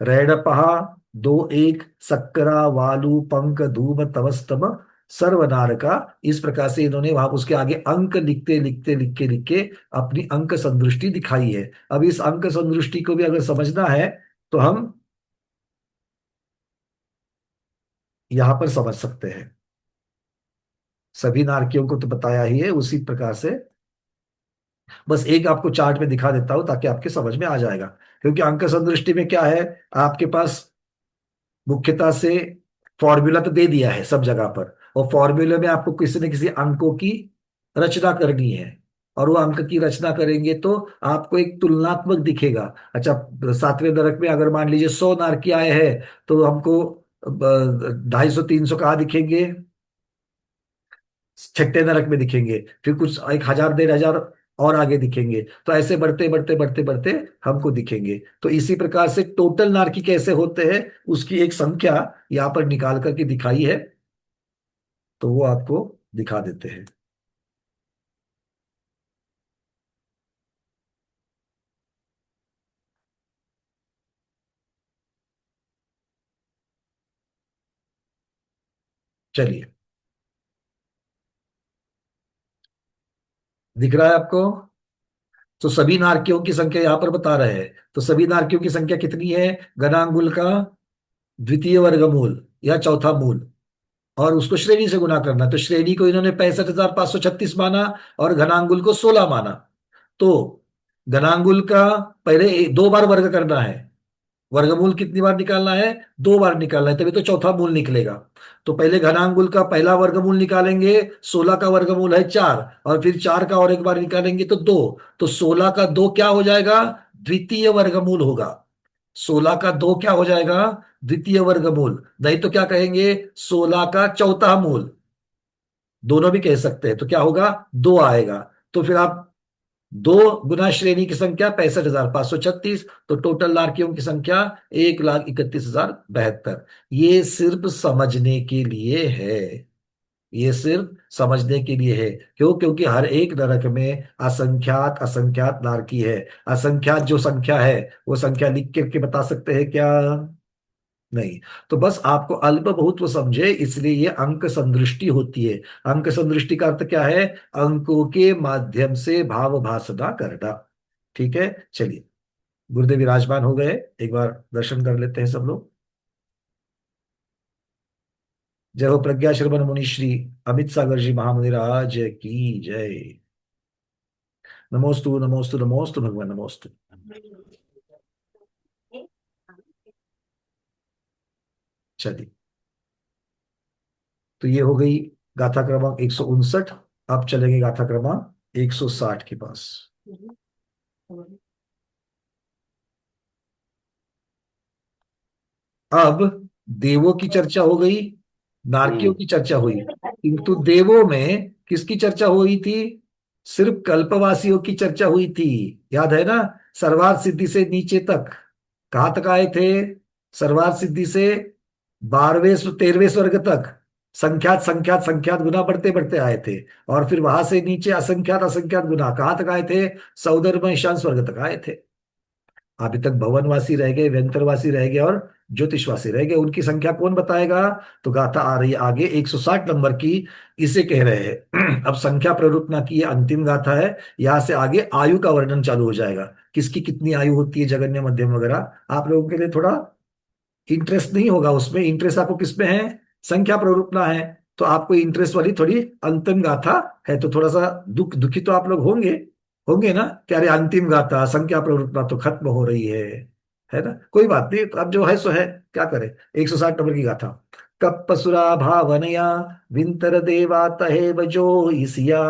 [SPEAKER 1] रैडपहा 2 1 सक्करा वालू पंक धूम तमस्तम सर्वनार का, इस प्रकार से इन्होंने वहां उसके आगे अंक लिखते लिखते लिख के अपनी अंक संदृष्टि दिखाई है। अब इस अंक संदृष्टि को भी अगर समझना है तो हम यहां पर समझ सकते हैं। सभी नारकियों को तो बताया ही है उसी प्रकार से, बस एक आपको चार्ट में दिखा देता हूं ताकि आपके समझ में आ जाएगा। क्योंकि अंक संदृष्टि में क्या है, आपके पास मुख्यतः से फॉर्मूला तो दे दिया है सब जगह पर, और फॉर्मूले में आपको किसी न किसी अंकों की रचना करनी है, और वो अंक की रचना करेंगे तो आपको एक तुलनात्मक दिखेगा। अच्छा, सातवें नरक में अगर मान लीजिए 100 नारकी आए हैं, तो हमको 250 300 कहाँ दिखेंगे? छठे नरक में दिखेंगे। फिर कुछ 1000 1500 और आगे दिखेंगे, तो ऐसे बढ़ते बढ़ते बढ़ते बढ़ते हमको दिखेंगे। तो इसी प्रकार से टोटल नारकी कैसे होते हैं उसकी एक संख्या यहाँ पर निकाल करके दिखाई है, तो वो आपको दिखा देते हैं। चलिए, दिख रहा है आपको? तो सभी नारकियों की संख्या यहां पर बता रहे हैं। तो सभी नारकियों की संख्या कितनी है? घनांगुल का द्वितीय वर्गमूल या चौथा मूल, और उसको श्रेणी से गुना करना। तो श्रेणी को इन्होंने 65,536 माना और घनांगुल को 16 माना। तो घनांगुल का पहले दो बार वर्ग करना है। वर्गमूल कितनी बार निकालना है? दो बार निकालना है, तभी तो चौथा मूल निकलेगा। तो पहले घनांगुल का पहला वर्गमूल निकालेंगे, 16 का वर्गमूल है 4, और फिर 4 का और एक बार निकालेंगे तो 2। तो 16 का 2 क्या हो जाएगा? द्वितीय वर्गमूल होगा। 16 का 2 क्या हो जाएगा? द्वितीय वर्गमूल। नहीं तो क्या कहेंगे? 16 का चौथा मूल, दोनों भी कह सकते हैं। तो क्या होगा? 2 आएगा। तो फिर आप दो गुना श्रेणी की संख्या 65,536, तो टोटल लार्कियों की संख्या 1,31,072। ये सिर्फ समझने के लिए है। ये सिर्फ समझने के लिए है। क्यों? क्योंकि हर एक नरक में असंख्यात असंख्यात नारकी है। असंख्यात जो संख्या है वो संख्या लिख करके बता सकते हैं क्या? नहीं। तो बस आपको अल्प बहुत वो समझे, इसलिए ये अंक संदृष्टि होती है। अंक संदृष्टि का अर्थ क्या है? अंकों के माध्यम से भाव भासना करना। ठीक है, चलिए। गुरुदेव विराजमान हो गए, एक बार दर्शन कर लेते हैं सब लोग। जय हो प्रज्ञा श्रवण मुनि श्री अमित सागर जी महामुनि राज की जय। नमोस्तु नमोस्तु नमोस्तु भगवान नमोस्तु। चलिए, तो ये हो गई गाथा क्रमांक 159। अब चलेंगे गाथा क्रमांक 160 के पास। अब देवों की चर्चा हो गई, नारकियों की चर्चा हुई, किंतु देवों में किसकी चर्चा हुई थी? सिर्फ कल्पवासियों की चर्चा हुई थी। याद है ना? सर्वार्थ सिद्धि से नीचे तक कहाँ तक आए थे? सर्वार्थ सिद्धि से 12वें 13वें स्वर्ग तक संख्यात संख्यात संख्यात गुना बढ़ते बढ़ते आए थे। और फिर वहां से नीचे असंख्यात असंख्यात गुना कहाँ तक आए थे? सौदर्भ ईशान स्वर्ग तक आए थे। अभी तक भवनवासी रह गए, व्यंतरवासी रह गए और ज्योतिषवासी रह गए। उनकी संख्या कौन बताएगा? तो गाथा आ रही है आगे 160 नंबर की। इसे कह रहे हैं अब संख्या प्ररूपना की ये अंतिम गाथा है। यहां से आगे आयु का वर्णन चालू हो जाएगा। किसकी कितनी आयु होती है, जगन्य मध्यम वगैरह। आप लोगों के लिए थोड़ा इंटरेस्ट नहीं होगा उसमें। इंटरेस्ट आपको किसमें है? संख्या प्ररूपना है। तो आपको इंटरेस्ट वाली थोड़ी अंतिम गाथा है, तो थोड़ा सा दुखी तो आप लोग होंगे। होंगे ना? क्या अरे अंतिम गाथा संख्या प्ररूपना तो खत्म हो रही है ना? कोई बात नहीं, तो अब जो है सो है, क्या करें। 160 नंबर की गाथा। कप्पसुरा भावनया विंतर देवा तहे बजो इसिया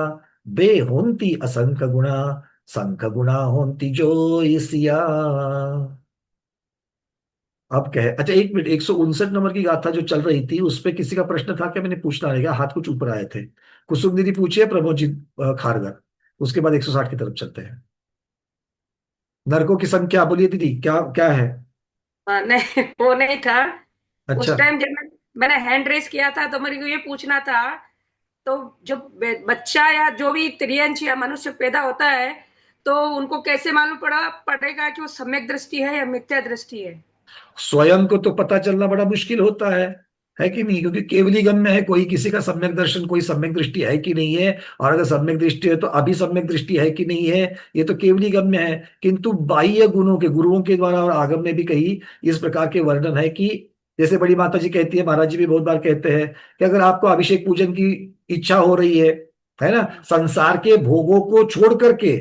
[SPEAKER 1] बे होंती असंख गुणा संख गुणा होंती जो इसिया। अब कहे, अच्छा एक मिनट, 159 नंबर की गाथा जो चल रही थी उस पे किसी का प्रश्न था क्या? मैंने पूछना रहेगा, हाथ कुछ ऊपर आए थे। कुसुम दीदी पूछिए, प्रमोद जी खारगर। उसके बाद 160 की तरफ चलते हैं। नरकों की संख्या बोलिए दीदी, क्या क्या है?
[SPEAKER 3] नहीं वो नहीं था।
[SPEAKER 1] अच्छा।
[SPEAKER 3] उस टाइम जब मैंने हैंड रेस किया था तो मेरे को ये पूछना था। तो जब बच्चा या जो भी त्रियंश या मनुष्य पैदा होता है तो उनको कैसे मालूम पड़ेगा कि वो सम्यक दृष्टि है या मिथ्या दृष्टि है?
[SPEAKER 1] स्वयं को तो पता चलना बड़ा मुश्किल होता है कि नहीं? क्योंकि केवली गम्य है, कोई किसी का सम्यक दर्शन, कोई सम्यक दृष्टि है कि नहीं है। और अगर सम्यक दृष्टि है तो अभी सम्यक दृष्टि है कि नहीं है, ये तो केवली गम्य है। किंतु बाह्य गुणों के, गुरुओं के द्वारा और आगम में भी कहीं इस प्रकार के वर्णन है कि जैसे बड़ी माता जी कहती है, महाराज जी भी बहुत बार कहते हैं कि अगर आपको अभिषेक पूजन की इच्छा हो रही है ना, संसार के भोगों को छोड़ करके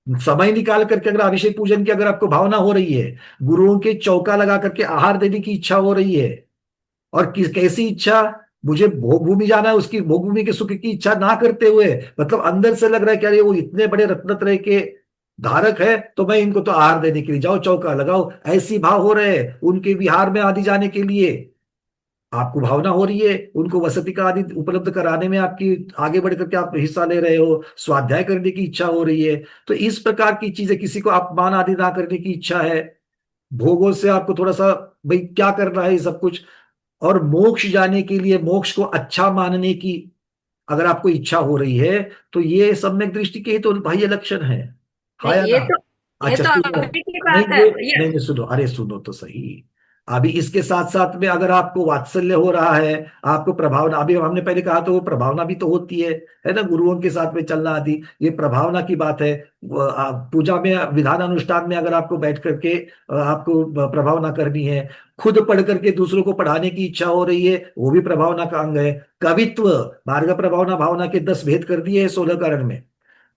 [SPEAKER 1] समय निकाल करके अगर अभिषेक पूजन की अगर आपको भावना हो रही है, गुरुओं के चौका लगा करके आहार देने की इच्छा हो रही है, और किस कैसी इच्छा? मुझे भोग भूमि जाना है, उसकी भोग भूमि के सुख की इच्छा ना करते हुए, मतलब अंदर से लग रहा है कि अरे वो इतने बड़े रत्नत्रय के धारक है, तो मैं इनको तो आहार देने के लिए जाओ, चौका लगाओ, ऐसी भाव हो रहे हैं उनके विहार में आदि जाने के लिए। आपको भावना हो रही है, उनको वसति का आदि उपलब्ध कराने में आपकी आगे बढ़ करके आप हिस्सा ले रहे हो, स्वाध्याय करने की इच्छा हो रही है, तो इस प्रकार की चीजें, किसी को अपमान आदि ना करने की इच्छा है, भोगों से आपको थोड़ा सा भाई क्या करना है ये सब कुछ, और मोक्ष जाने के लिए, मोक्ष को अच्छा मानने की अगर आपको इच्छा हो रही है, तो ये सम्यक दृष्टि के ही तो बाह्य लक्षण है। हाँ या
[SPEAKER 3] नहीं,
[SPEAKER 1] ना?
[SPEAKER 3] ये
[SPEAKER 1] अच्छा
[SPEAKER 3] तो
[SPEAKER 1] सुनो,
[SPEAKER 3] अभी की
[SPEAKER 1] नहीं
[SPEAKER 3] बात है
[SPEAKER 1] वो,
[SPEAKER 3] भैया।
[SPEAKER 1] नहीं नहीं सुनो, अरे सुनो तो सही। अभी इसके साथ साथ में अगर आपको वात्सल्य हो रहा है, आपको प्रभावना, अभी हमने पहले कहा तो वो प्रभावना भी तो होती है ना, गुरुओं के साथ में चलना आदि, ये प्रभावना की बात है। पूजा में, विधान अनुष्ठान में अगर आपको बैठ करके आपको प्रभावना करनी है, खुद पढ़ करके दूसरों को पढ़ाने की इच्छा हो रही है, वो भी प्रभावना का अंग है। कवित्व, मार्ग प्रभावना भावना के 10 भेद कर दिए हैं 16 कारण में,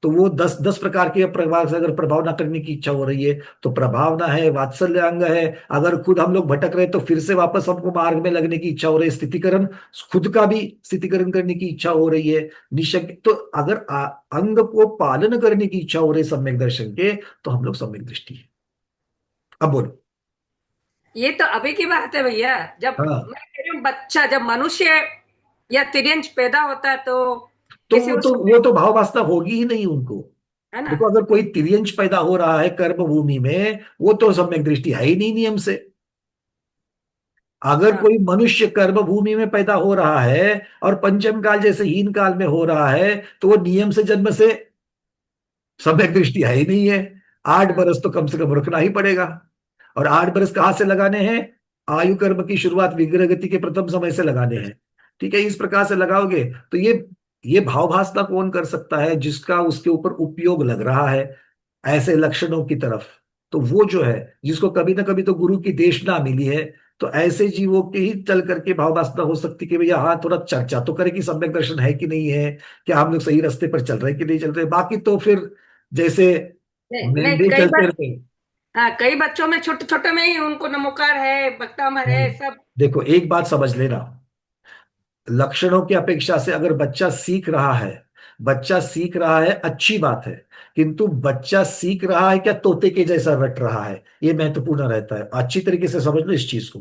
[SPEAKER 1] तो वो 10 10 प्रकार के प्रभाव से अगर प्रभावना करने की इच्छा हो रही है, तो प्रभावना है, वात्सल्य अंग है। अगर खुद हम लोग भटक रहे तो फिर से वापस हमको मार्ग में लगने की इच्छा हो रही है, स्थितिकरण, खुद का भी स्थितिकरण करने की इच्छा हो रही है, निशक, तो अगर अंग को पालन करने की इच्छा हो रही है सम्यक दर्शन के, तो हम लोग सम्यक दृष्टि है। अब बोलो।
[SPEAKER 3] ये तो अभी की बात है भैया। जब
[SPEAKER 1] हाँ,
[SPEAKER 3] मैं कह रही हूँ, बच्चा जब मनुष्य या तिर्यंच पैदा होता है तो
[SPEAKER 1] तो
[SPEAKER 3] किसी
[SPEAKER 1] वो तो
[SPEAKER 3] उसको,
[SPEAKER 1] वो तो भाव वासना होगी ही नहीं उनको।
[SPEAKER 3] है ना?
[SPEAKER 1] देखो, अगर कोई तिर्यंच पैदा हो रहा है कर्म भूमि में, वो तो सम्यक दृष्टि है ही नहीं नियम से। अगर
[SPEAKER 3] हाँ,
[SPEAKER 1] कोई मनुष्य कर्म भूमि में पैदा हो रहा है और पंचम काल जैसे हीन काल में हो रहा है, तो वो नियम से जन्म से सम्यक दृष्टि है ही नहीं है। 8 बरस तो कम से कम रुकना ही पड़ेगा। और 8 बरस कहाँ से लगाने हैं? आयु कर्म की शुरुआत विग्रह गति के प्रथम समय से लगाने हैं। ठीक है, इस प्रकार से लगाओगे तो ये भाव भासना कौन कर सकता है? जिसका उसके ऊपर उपयोग लग रहा है ऐसे लक्षणों की तरफ, तो वो जो है, जिसको कभी ना कभी तो गुरु की देशना मिली है, तो ऐसे जीवों के ही चल करके भाव वासना हो सकती कि भैया हाँ, थोड़ा चर्चा तो करे कि सम्यक दर्शन है कि नहीं है, क्या हम लोग सही रास्ते पर चल रहे हैं कि नहीं चल रहे, बाकी तो फिर जैसे
[SPEAKER 3] नहीं नहीं,
[SPEAKER 1] मेंढे
[SPEAKER 3] कई
[SPEAKER 1] चलते
[SPEAKER 3] बार,
[SPEAKER 1] रहे।
[SPEAKER 3] हाँ, कई बच्चों में छोटे छोटे में ही उनको नमोकार है, बक्तामर है,
[SPEAKER 1] नहीं,
[SPEAKER 3] सब।
[SPEAKER 1] देखो एक बात समझ लेना, लक्षणों की अपेक्षा से अगर बच्चा सीख रहा है, बच्चा सीख रहा है अच्छी बात है, किंतु बच्चा सीख रहा है क्या तोते के जैसा रट रहा है, ये महत्वपूर्ण रहता है। अच्छी तरीके से समझ लो इस चीज को,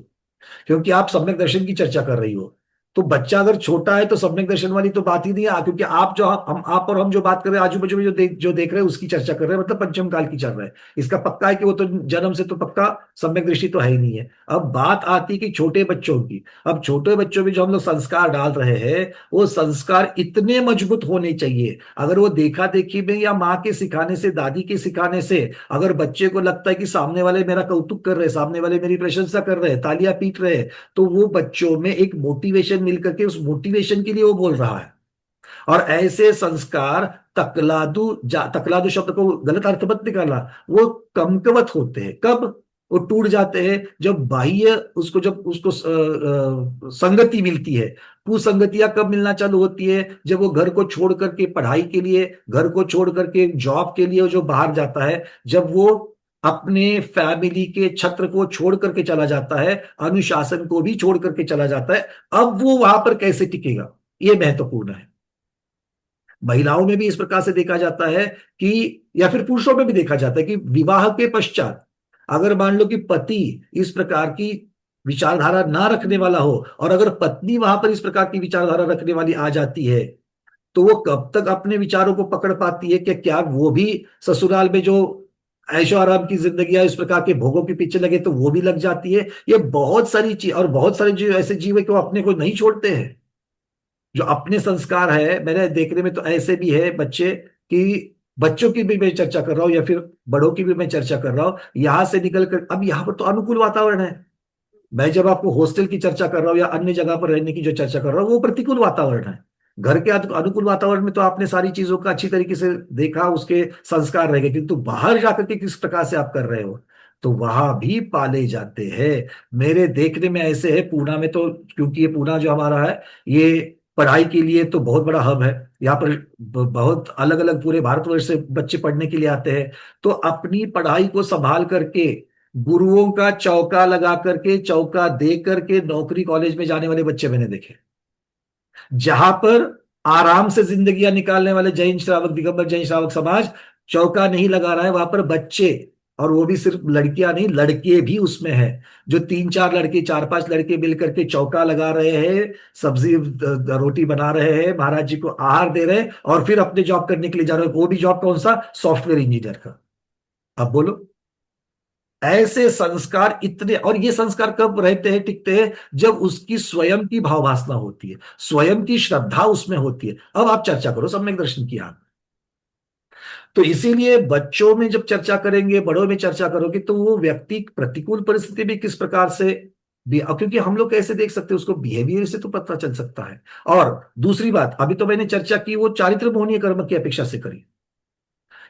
[SPEAKER 1] क्योंकि आप सम्यक दर्शन की चर्चा कर रही हो, तो बच्चा अगर छोटा है तो सम्यक दर्शन वाली तो बात ही नहीं है, क्योंकि आप जो हम आप और हम जो बात कर रहे हैं, आजू बाजू में जो देख रहे हैं उसकी चर्चा कर रहे हैं, मतलब पंचम काल की चल रहा है। इसका पक्का है कि वो तो जन्म से तो पक्का सम्यक दृष्टि तो है ही नहीं है। अब बात आती कि छोटे बच्चों की, अब छोटे बच्चों में जो हम लोग संस्कार डाल रहे हैं, वो संस्कार इतने मजबूत होने चाहिए, अगर वो देखा देखी में या माँ के सिखाने से, दादी के सिखाने से, अगर बच्चे को लगता है कि सामने वाले मेरा कौतुक कर रहे हैं, सामने वाले मेरी प्रशंसा कर रहे हैं, तालियां पीट रहे हैं, तो वो बच्चों में एक मोटिवेशन मिल करके उस मोटिवेशन के लिए वो बोल रहा है। और ऐसे संस्कार तकलादू शब्द को गलत अर्थ मत निकालना, वो कमकवत होते हैं। कब वो टूट जाते हैं? जब बाह्य उसको, जब उसको संगति मिलती है। कुसंगतियां कब मिलना चालू होती है? जब वो घर को छोड़ करके पढ़ाई के लिए, घर को छोड़ करके जॉब के लिए जो बाहर जाता है, जब वो अपने फैमिली के छत्र को छोड़ करके चला जाता है, अनुशासन को भी छोड़ करके चला जाता है, अब वो वहां पर कैसे टिकेगा, ये महत्वपूर्ण है। महिलाओं में भी इस प्रकार से देखा जाता है कि, या फिर पुरुषों में भी देखा जाता है कि विवाह के पश्चात अगर मान लो कि पति इस प्रकार की विचारधारा ना रखने वाला हो, और अगर पत्नी वहां पर इस प्रकार की विचारधारा रखने वाली आ जाती है, तो वो कब तक अपने विचारों को पकड़ पाती है? क्या वो भी ससुराल में जो ऐशो आराम की जिंदगी है, इस प्रकार के भोगों के पीछे लगे, तो वो भी लग जाती है। ये बहुत सारी चीज, और बहुत सारे जो ऐसे जीव है कि वो अपने को नहीं छोड़ते हैं, जो अपने संस्कार है। मैंने देखने में तो ऐसे भी है बच्चे, कि बच्चों की भी मैं चर्चा कर रहा हूँ या फिर बड़ों की भी मैं चर्चा कर रहा हूँ, यहां से निकल कर, अब यहाँ पर तो अनुकूल वातावरण है, मैं जब आपको हॉस्टल की चर्चा कर रहा हूँ या अन्य जगह पर रहने की जो चर्चा कर रहा हूँ, वो प्रतिकूल वातावरण है। घर के अनुकूल वातावरण में तो आपने सारी चीजों का अच्छी तरीके से देखा, उसके संस्कार रह गए, किंतु बाहर जाकर के किस प्रकार से आप कर रहे हो, तो वहां भी पाले जाते हैं। मेरे देखने में ऐसे है पूना में तो, क्योंकि ये पूना जो हमारा है, ये पढ़ाई के लिए तो बहुत बड़ा हब है। यहाँ पर बहुत अलग अलग पूरे भारतवर्ष से बच्चे पढ़ने के लिए आते हैं, तो अपनी पढ़ाई को संभाल करके, गुरुओं का चौका लगा करके, चौका दे करके नौकरी कॉलेज में जाने वाले बच्चे मैंने देखे। जहां पर आराम से जिंदगियां निकालने वाले जैन श्रावक, दिगंबर जैन श्रावक समाज चौका नहीं लगा रहा है, वहां पर बच्चे और वो भी सिर्फ लड़कियां नहीं, लड़के भी उसमें हैं, जो तीन चार लड़के, चार पांच लड़के मिल करके चौका लगा रहे हैं, सब्जी रोटी बना रहे हैं, महाराज जी को आहार दे रहे हैं, और फिर अपने जॉब करने के लिए जा रहे हैं। वो भी जॉब कौन सा? सॉफ्टवेयर इंजीनियर का। अब बोलो, ऐसे संस्कार इतने, और ये संस्कार कब रहते हैं, टिकते हैं? जब उसकी स्वयं की भाववासना होती है, स्वयं की श्रद्धा उसमें होती है। अब आप चर्चा करो सम्यक दर्शन की। तो इसीलिए बच्चों में जब चर्चा करेंगे, बड़ों में चर्चा करोगे, तो वो व्यक्ति प्रतिकूल परिस्थिति भी किस प्रकार से भी, क्योंकि हम लोग कैसे देख सकते हैं उसको, बिहेवियर से तो पता चल सकता है। और दूसरी बात, अभी तो मैंने चर्चा की वो चारित्र मोहनीय कर्म की अपेक्षा से करी।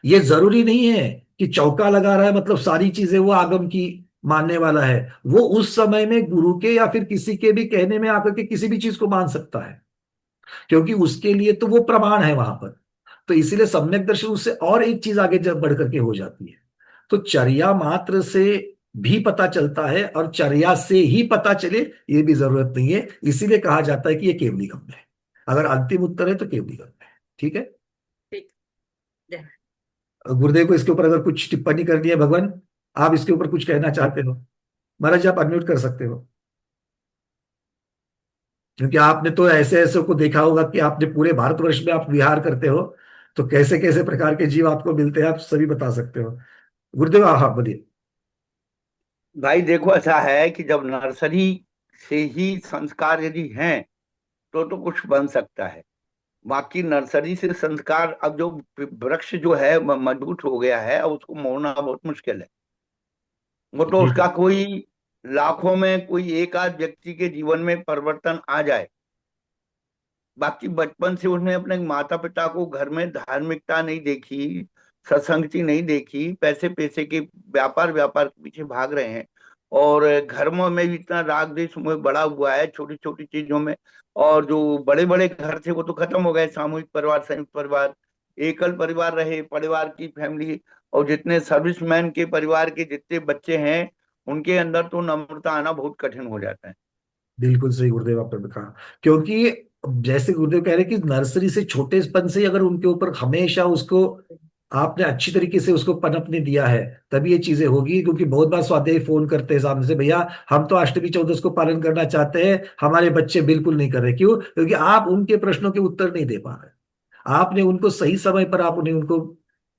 [SPEAKER 1] ये जरूरी नहीं है कि चौका लगा रहा है मतलब सारी चीजें वो आगम की मानने वाला है। वो उस समय में गुरु के या फिर किसी के भी कहने में आकर के किसी भी चीज को मान सकता है, क्योंकि उसके लिए तो वो प्रमाण है वहां पर। तो इसीलिए सम्यक दर्शन उससे और एक चीज आगे जब बढ़ करके हो जाती है। तो चर्या मात्र से भी पता चलता है, और चर्या से ही पता चले ये भी जरूरत नहीं है। इसीलिए कहा जाता है कि ये केवली गम्य है। अगर अंतिम उत्तर है तो केवली गम्य है। ठीक है।
[SPEAKER 3] ठीक है।
[SPEAKER 1] गुरुदेव को इसके ऊपर अगर कुछ टिप्पणी करनी है, भगवान, आप इसके ऊपर कुछ कहना चाहते हो? महाराज जी, आप अनम्यूट कर सकते हो, क्योंकि आपने तो ऐसे ऐसे को देखा होगा कि आपने पूरे भारतवर्ष में आप विहार करते हो, तो कैसे कैसे प्रकार के जीव आपको मिलते हैं, आप सभी बता सकते हो। गुरुदेव, हाँ बोलिए।
[SPEAKER 4] भाई देखो, ऐसा है कि जब नर्सरी से ही संस्कार यदि हैं तो कुछ बन सकता है। बाकी नर्सरी से संस्कार, अब जो वृक्ष जो है मजबूत हो गया है, अब उसको मोड़ना बहुत मुश्किल है। वो तो
[SPEAKER 1] जी
[SPEAKER 4] उसका कोई लाखों में कोई एक आध व्यक्ति के जीवन में परिवर्तन आ जाए। बाकी बचपन से उसने अपने माता पिता को घर में धार्मिकता नहीं देखी, सत्संगति नहीं देखी, पैसे पैसे के व्यापार व्यापार के पीछे भाग रहे हैं। और घरों में भी इतना राग द्वेष में बड़ा हुआ है छोटी छोटी चीजों में। और जो बड़े बड़े घर थे वो तो खत्म हो गए, सामूहिक परिवार, संयुक्त परिवार, एकल परिवार रहे, परिवार की फैमिली। और जितने सर्विसमैन के परिवार के जितने बच्चे हैं, उनके अंदर तो नम्रता आना बहुत कठिन हो जाता है।
[SPEAKER 1] बिल्कुल सही गुरुदेव आपने कहा। क्योंकि जैसे गुरुदेव कह रहे हैं कि नर्सरी से, छोटेपन से अगर उनके ऊपर हमेशा उसको आपने अच्छी तरीके से उसको पनपने दिया है, तभी ये चीजें होगी। क्योंकि बहुत बार स्वाध्याय फोन करते हैं सामने से, भैया हम तो अष्टमी चौदस को पालन करना चाहते हैं, हमारे बच्चे बिल्कुल नहीं कर रहे। क्यों? क्योंकि आप उनके प्रश्नों के उत्तर नहीं दे पा रहे। आपने उनको सही समय पर आप उन्हें उनको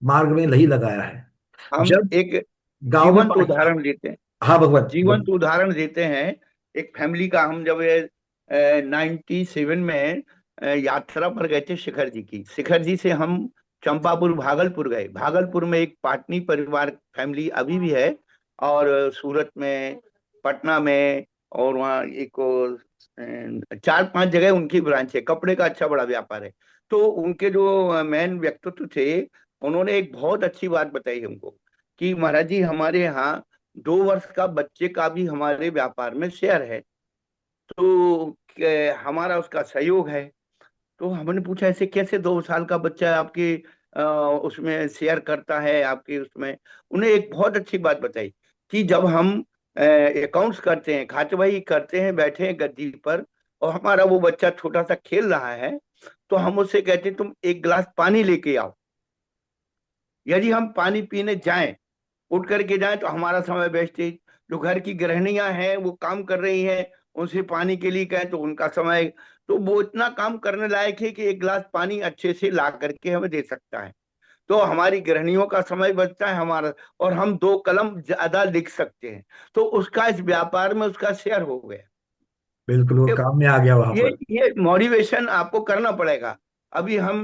[SPEAKER 1] मार्ग में नहीं लगाया है।
[SPEAKER 4] हम
[SPEAKER 1] जब
[SPEAKER 4] एक
[SPEAKER 1] गांव में
[SPEAKER 4] जीवंत उदाहरण देते हैं।
[SPEAKER 1] हाँ भगवान,
[SPEAKER 4] जीवंत उदाहरण देते हैं एक फैमिली का। हम जब 97 में यात्रा पर गए थे शिखर जी की, शिखर जी से हम चंपापुर भागलपुर गए। भागलपुर में एक पाटनी परिवार फैमिली अभी भी है, और सूरत में, पटना में, और वहाँ एक चार पांच जगह उनकी ब्रांच है। कपड़े का अच्छा बड़ा व्यापार है। तो उनके जो मेन व्यक्तित्व थे, उन्होंने एक बहुत अच्छी बात बताई हमको कि महाराज जी, हमारे यहाँ 2 वर्ष का बच्चे का भी हमारे व्यापार में शेयर है, तो हमारा उसका सहयोग है। तो हमने पूछा ऐसे कैसे 2 साल का बच्चा आपके उसमें शेयर करता है आपके उसमें। उन्हें एक बहुत अच्छी बात बताई कि जब हम अकाउंट्स करते हैं, खातवही करते हैं, बैठे हैं गद्दी पर, और हमारा वो बच्चा छोटा सा खेल रहा है, तो हम उससे कहते हैं तुम एक गिलास पानी लेके आओ। यदि हम पानी पीने जाएं, उठ करके जाएं, तो हमारा समय वेस्टेज। जो घर की गृहिणियां हैं वो काम कर रही हैं, उनसे पानी के लिए कहें तो उनका समय, तो वो इतना काम करने लायक है कि एक गिलास पानी अच्छे से ला करके हमें दे सकता है। तो हमारी गृहिणियों का समय बचता है हमारा, और हम 2 कलम ज्यादा लिख सकते हैं। तो उसका इस व्यापार में उसका शेयर हो गया।
[SPEAKER 1] बिल्कुल वो
[SPEAKER 4] ये
[SPEAKER 1] काम में आ गया वहां
[SPEAKER 4] ये
[SPEAKER 1] पर।
[SPEAKER 4] ये मोटिवेशन आपको करना पड़ेगा। अभी हम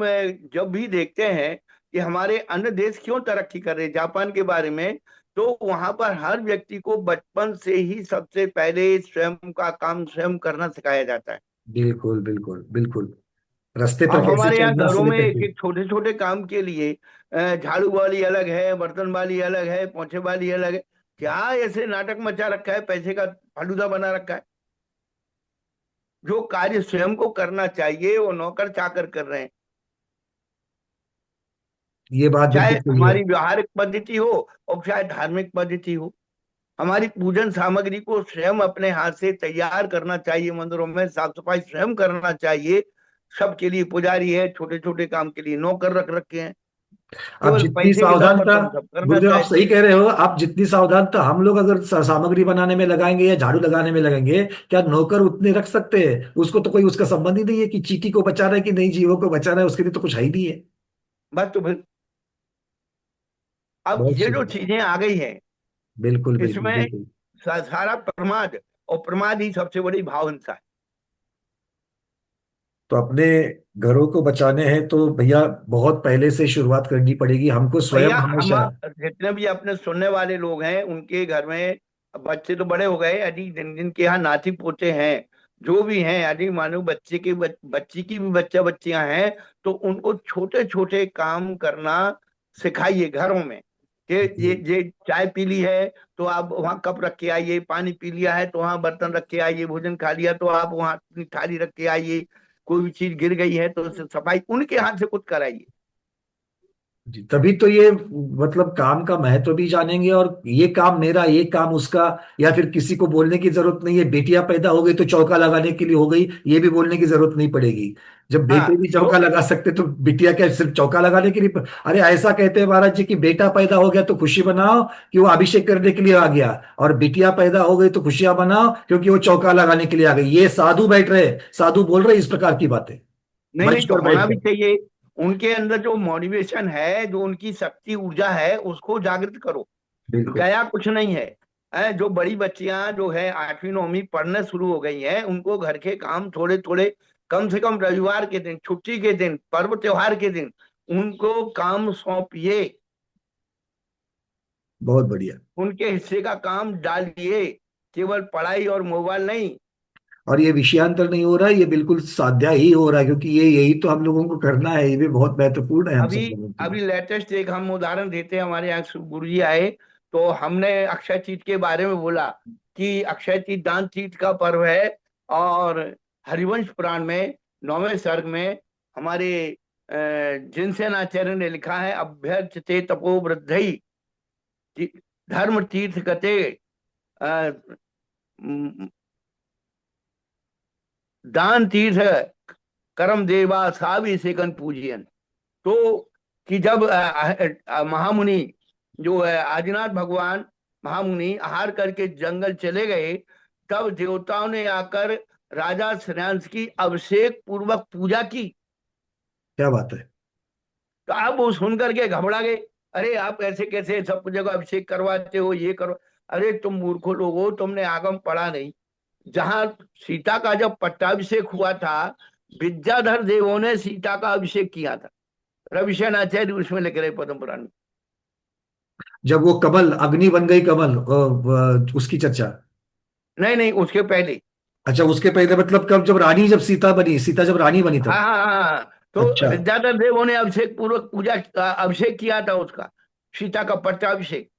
[SPEAKER 4] जब भी देखते हैं कि हमारे अन्य देश क्यों तरक्की कर रहे हैं, जापान के बारे में, तो वहां पर हर व्यक्ति को बचपन से ही सबसे पहले स्वयं का काम स्वयं करना सिखाया जाता है।
[SPEAKER 1] बिल्कुल बिल्कुल बिल्कुल। रास्ते पर
[SPEAKER 4] अब
[SPEAKER 1] कैसे
[SPEAKER 4] हमारे यहाँ
[SPEAKER 1] चलना से
[SPEAKER 4] घरों में
[SPEAKER 1] लेकर
[SPEAKER 4] एक
[SPEAKER 1] के।
[SPEAKER 4] एक छोटे छोटे काम के लिए झाड़ू वाली अलग है, बर्तन वाली अलग है, पोछे वाली अलग है। क्या ऐसे नाटक मचा रखा है, पैसे का फालूदा बना रखा है। जो कार्य स्वयं को करना चाहिए वो नौकर चाकर कर रहे हैं।
[SPEAKER 1] ये बात
[SPEAKER 4] चाहे
[SPEAKER 1] बिल्कुल सही है।
[SPEAKER 4] हमारी व्यवहारिक पद्धति हो और चाहे धार्मिक पद्धति हो, हमारी पूजन सामग्री को स्वयं अपने हाथ से तैयार करना चाहिए, मंदिरों में साफ सफाई स्वयं करना चाहिए। सबके लिए पुजारी है, छोटे छोटे काम के लिए नौकर रख रखे हैं।
[SPEAKER 1] अब
[SPEAKER 4] केवल
[SPEAKER 1] जितनी
[SPEAKER 4] पैसे के दम पर
[SPEAKER 1] सावधानता,
[SPEAKER 4] तुम सब करना
[SPEAKER 1] गुरुदेव आप
[SPEAKER 4] चाहते
[SPEAKER 1] सही
[SPEAKER 4] हो।
[SPEAKER 1] कह रहे हो, आप जितनी सावधानता हम लोग अगर सामग्री बनाने में लगाएंगे या झाड़ू लगाने में लगाएंगे, क्या नौकर उतने रख सकते हैं? उसको तो कोई उसका संबंध ही नहीं है कि चींटी को बचा रहा है कि नहीं जीवों को बचा रहा है, उसके लिए तो कुछ है ही नहीं है।
[SPEAKER 4] बस तो फिर अब
[SPEAKER 1] बहुत
[SPEAKER 4] ये जो
[SPEAKER 1] सुंदर।
[SPEAKER 4] चीजें आ गई हैं,
[SPEAKER 1] बिल्कुल बिल्कुल
[SPEAKER 4] इसमें
[SPEAKER 1] बिल्कुल।
[SPEAKER 4] सारा प्रमाद, और प्रमाद ही सबसे बड़ी भाव हिंसा है।
[SPEAKER 1] तो अपने घरों को बचाने हैं तो भैया बहुत पहले से शुरुआत करनी पड़ेगी हमको
[SPEAKER 4] भैया
[SPEAKER 1] स्वयं
[SPEAKER 4] हम
[SPEAKER 1] हमेशा।
[SPEAKER 4] जितने भी अपने सुनने वाले लोग हैं, उनके घर में बच्चे तो बड़े हो गए, यदि जिन जिनके यहाँ नाती पोते हैं, जो भी हैं, यदि मानो बच्चे के बच्ची की भी बच्चा बच्चियां हैं, तो उनको छोटे छोटे काम करना सिखाइए घरों में। कि
[SPEAKER 1] जी
[SPEAKER 4] ये चाय पी ली है तो आप वहाँ कप रख के आइए, पानी पी लिया है तो वहाँ बर्तन रख के आइए, भोजन खा लिया तो आप वहाँ अपनी थाली रख के आइए, कोई भी चीज गिर गई है तो उसे सफाई उनके हाथ से खुद कराइए।
[SPEAKER 1] जी, तभी तो ये मतलब काम का महत्व भी जानेंगे, और ये काम मेरा, ये काम उसका, या फिर किसी को बोलने की जरूरत नहीं है। बेटियां पैदा हो गई तो चौका लगाने के लिए हो गई, ये भी बोलने की जरूरत नहीं पड़ेगी। जब बेटे
[SPEAKER 4] हाँ
[SPEAKER 1] भी
[SPEAKER 4] तो
[SPEAKER 1] चौका लगा सकते तो बिटिया क्या सिर्फ चौका लगाने के लिए अरे ऐसा कहते हैं महाराज जी कि बेटा पैदा हो गया तो खुशी मनाओ कि वो अभिषेक करने के लिए आ गया, और बिटिया पैदा हो गई तो खुशियां मनाओ क्योंकि वो चौका लगाने के लिए आ गई। ये साधु बैठ रहे, साधु बोल रहे इस प्रकार की बातें
[SPEAKER 4] नहीं नहीं,
[SPEAKER 1] मंच
[SPEAKER 4] तो
[SPEAKER 1] पर
[SPEAKER 4] होना भी
[SPEAKER 1] बैठकर।
[SPEAKER 4] चाहिए। उनके अंदर जो मोटिवेशन है, जो उनकी शक्ति ऊर्जा है, उसको जागृत करो।
[SPEAKER 1] बिल्कुल
[SPEAKER 4] गया कुछ नहीं है। जो बड़ी बच्चियां जो है 8वीं 9वीं पढ़ने शुरू हो गई हैं, उनको घर के काम थोड़े थोड़े, कम से कम रविवार के दिन, छुट्टी के दिन, पर्व त्योहार के दिन उनको काम सौंपिए।
[SPEAKER 1] बहुत बढ़िया।
[SPEAKER 4] उनके हिस्से का काम डालिए, केवल पढ़ाई और मोबाइल नहीं।
[SPEAKER 1] और ये विषयांतर नहीं हो रहा है, ये बिल्कुल साध्या ही हो रहा है, क्योंकि ये यही तो हम लोगों को करना है। ये भी बहुत महत्वपूर्ण है हम
[SPEAKER 4] अभी
[SPEAKER 1] सब लोगों के लिए।
[SPEAKER 4] अभी लेटेस्ट एक हम उदाहरण देते हैं, हमारे यहाँ गुरु जी आए तो हमने अक्षय तृतीया के बारे में बोला कि अक्षय तृतीया दान तीर्थ का पर्व है। और हरिवंश पुराण में 9वें सर्ग में हमारे जिनसेन आचार्य ने लिखा है, अभ्यर्चते तपो वृद्धि धर्म तीर्थ गते अ, म, दान तीर्थ करम देवा साभिषेकन पूजियन। तो कि जब महामुनि जो है आदिनाथ भगवान, महामुनि आहार करके जंगल चले गए, तब देवताओं ने आकर राजा श्रेयांश की अभिषेक पूर्वक पूजा की।
[SPEAKER 1] क्या बात है।
[SPEAKER 4] तो अब वो सुन करके घबरा गए, अरे आप ऐसे कैसे सब जगह अभिषेक करवाते हो, ये करो। अरे तुम मूर्खो लोगो, तुमने आगम पढ़ा नहीं। जहां सीता का जब पट्टाभिषेक हुआ था, विद्याधर देवों ने सीता का अभिषेक किया था। रविशेन आचार्य उसमें लिख रहे पद्म पुराण में।
[SPEAKER 1] जब वो कमल अग्नि बन गई, कमल उसकी चर्चा।
[SPEAKER 4] नहीं नहीं, उसके पहले।
[SPEAKER 1] अच्छा उसके पहले मतलब कब, जब रानी, जब सीता बनी, सीता जब रानी बनी
[SPEAKER 4] हाँ
[SPEAKER 1] तब।
[SPEAKER 4] हाँ हाँ हाँ। तो
[SPEAKER 1] अच्छा
[SPEAKER 4] विद्याधर देवों ने अभिषेक पूर्वक पूजा अभिषेक किया था उसका, सीता का पट्टाभिषेक।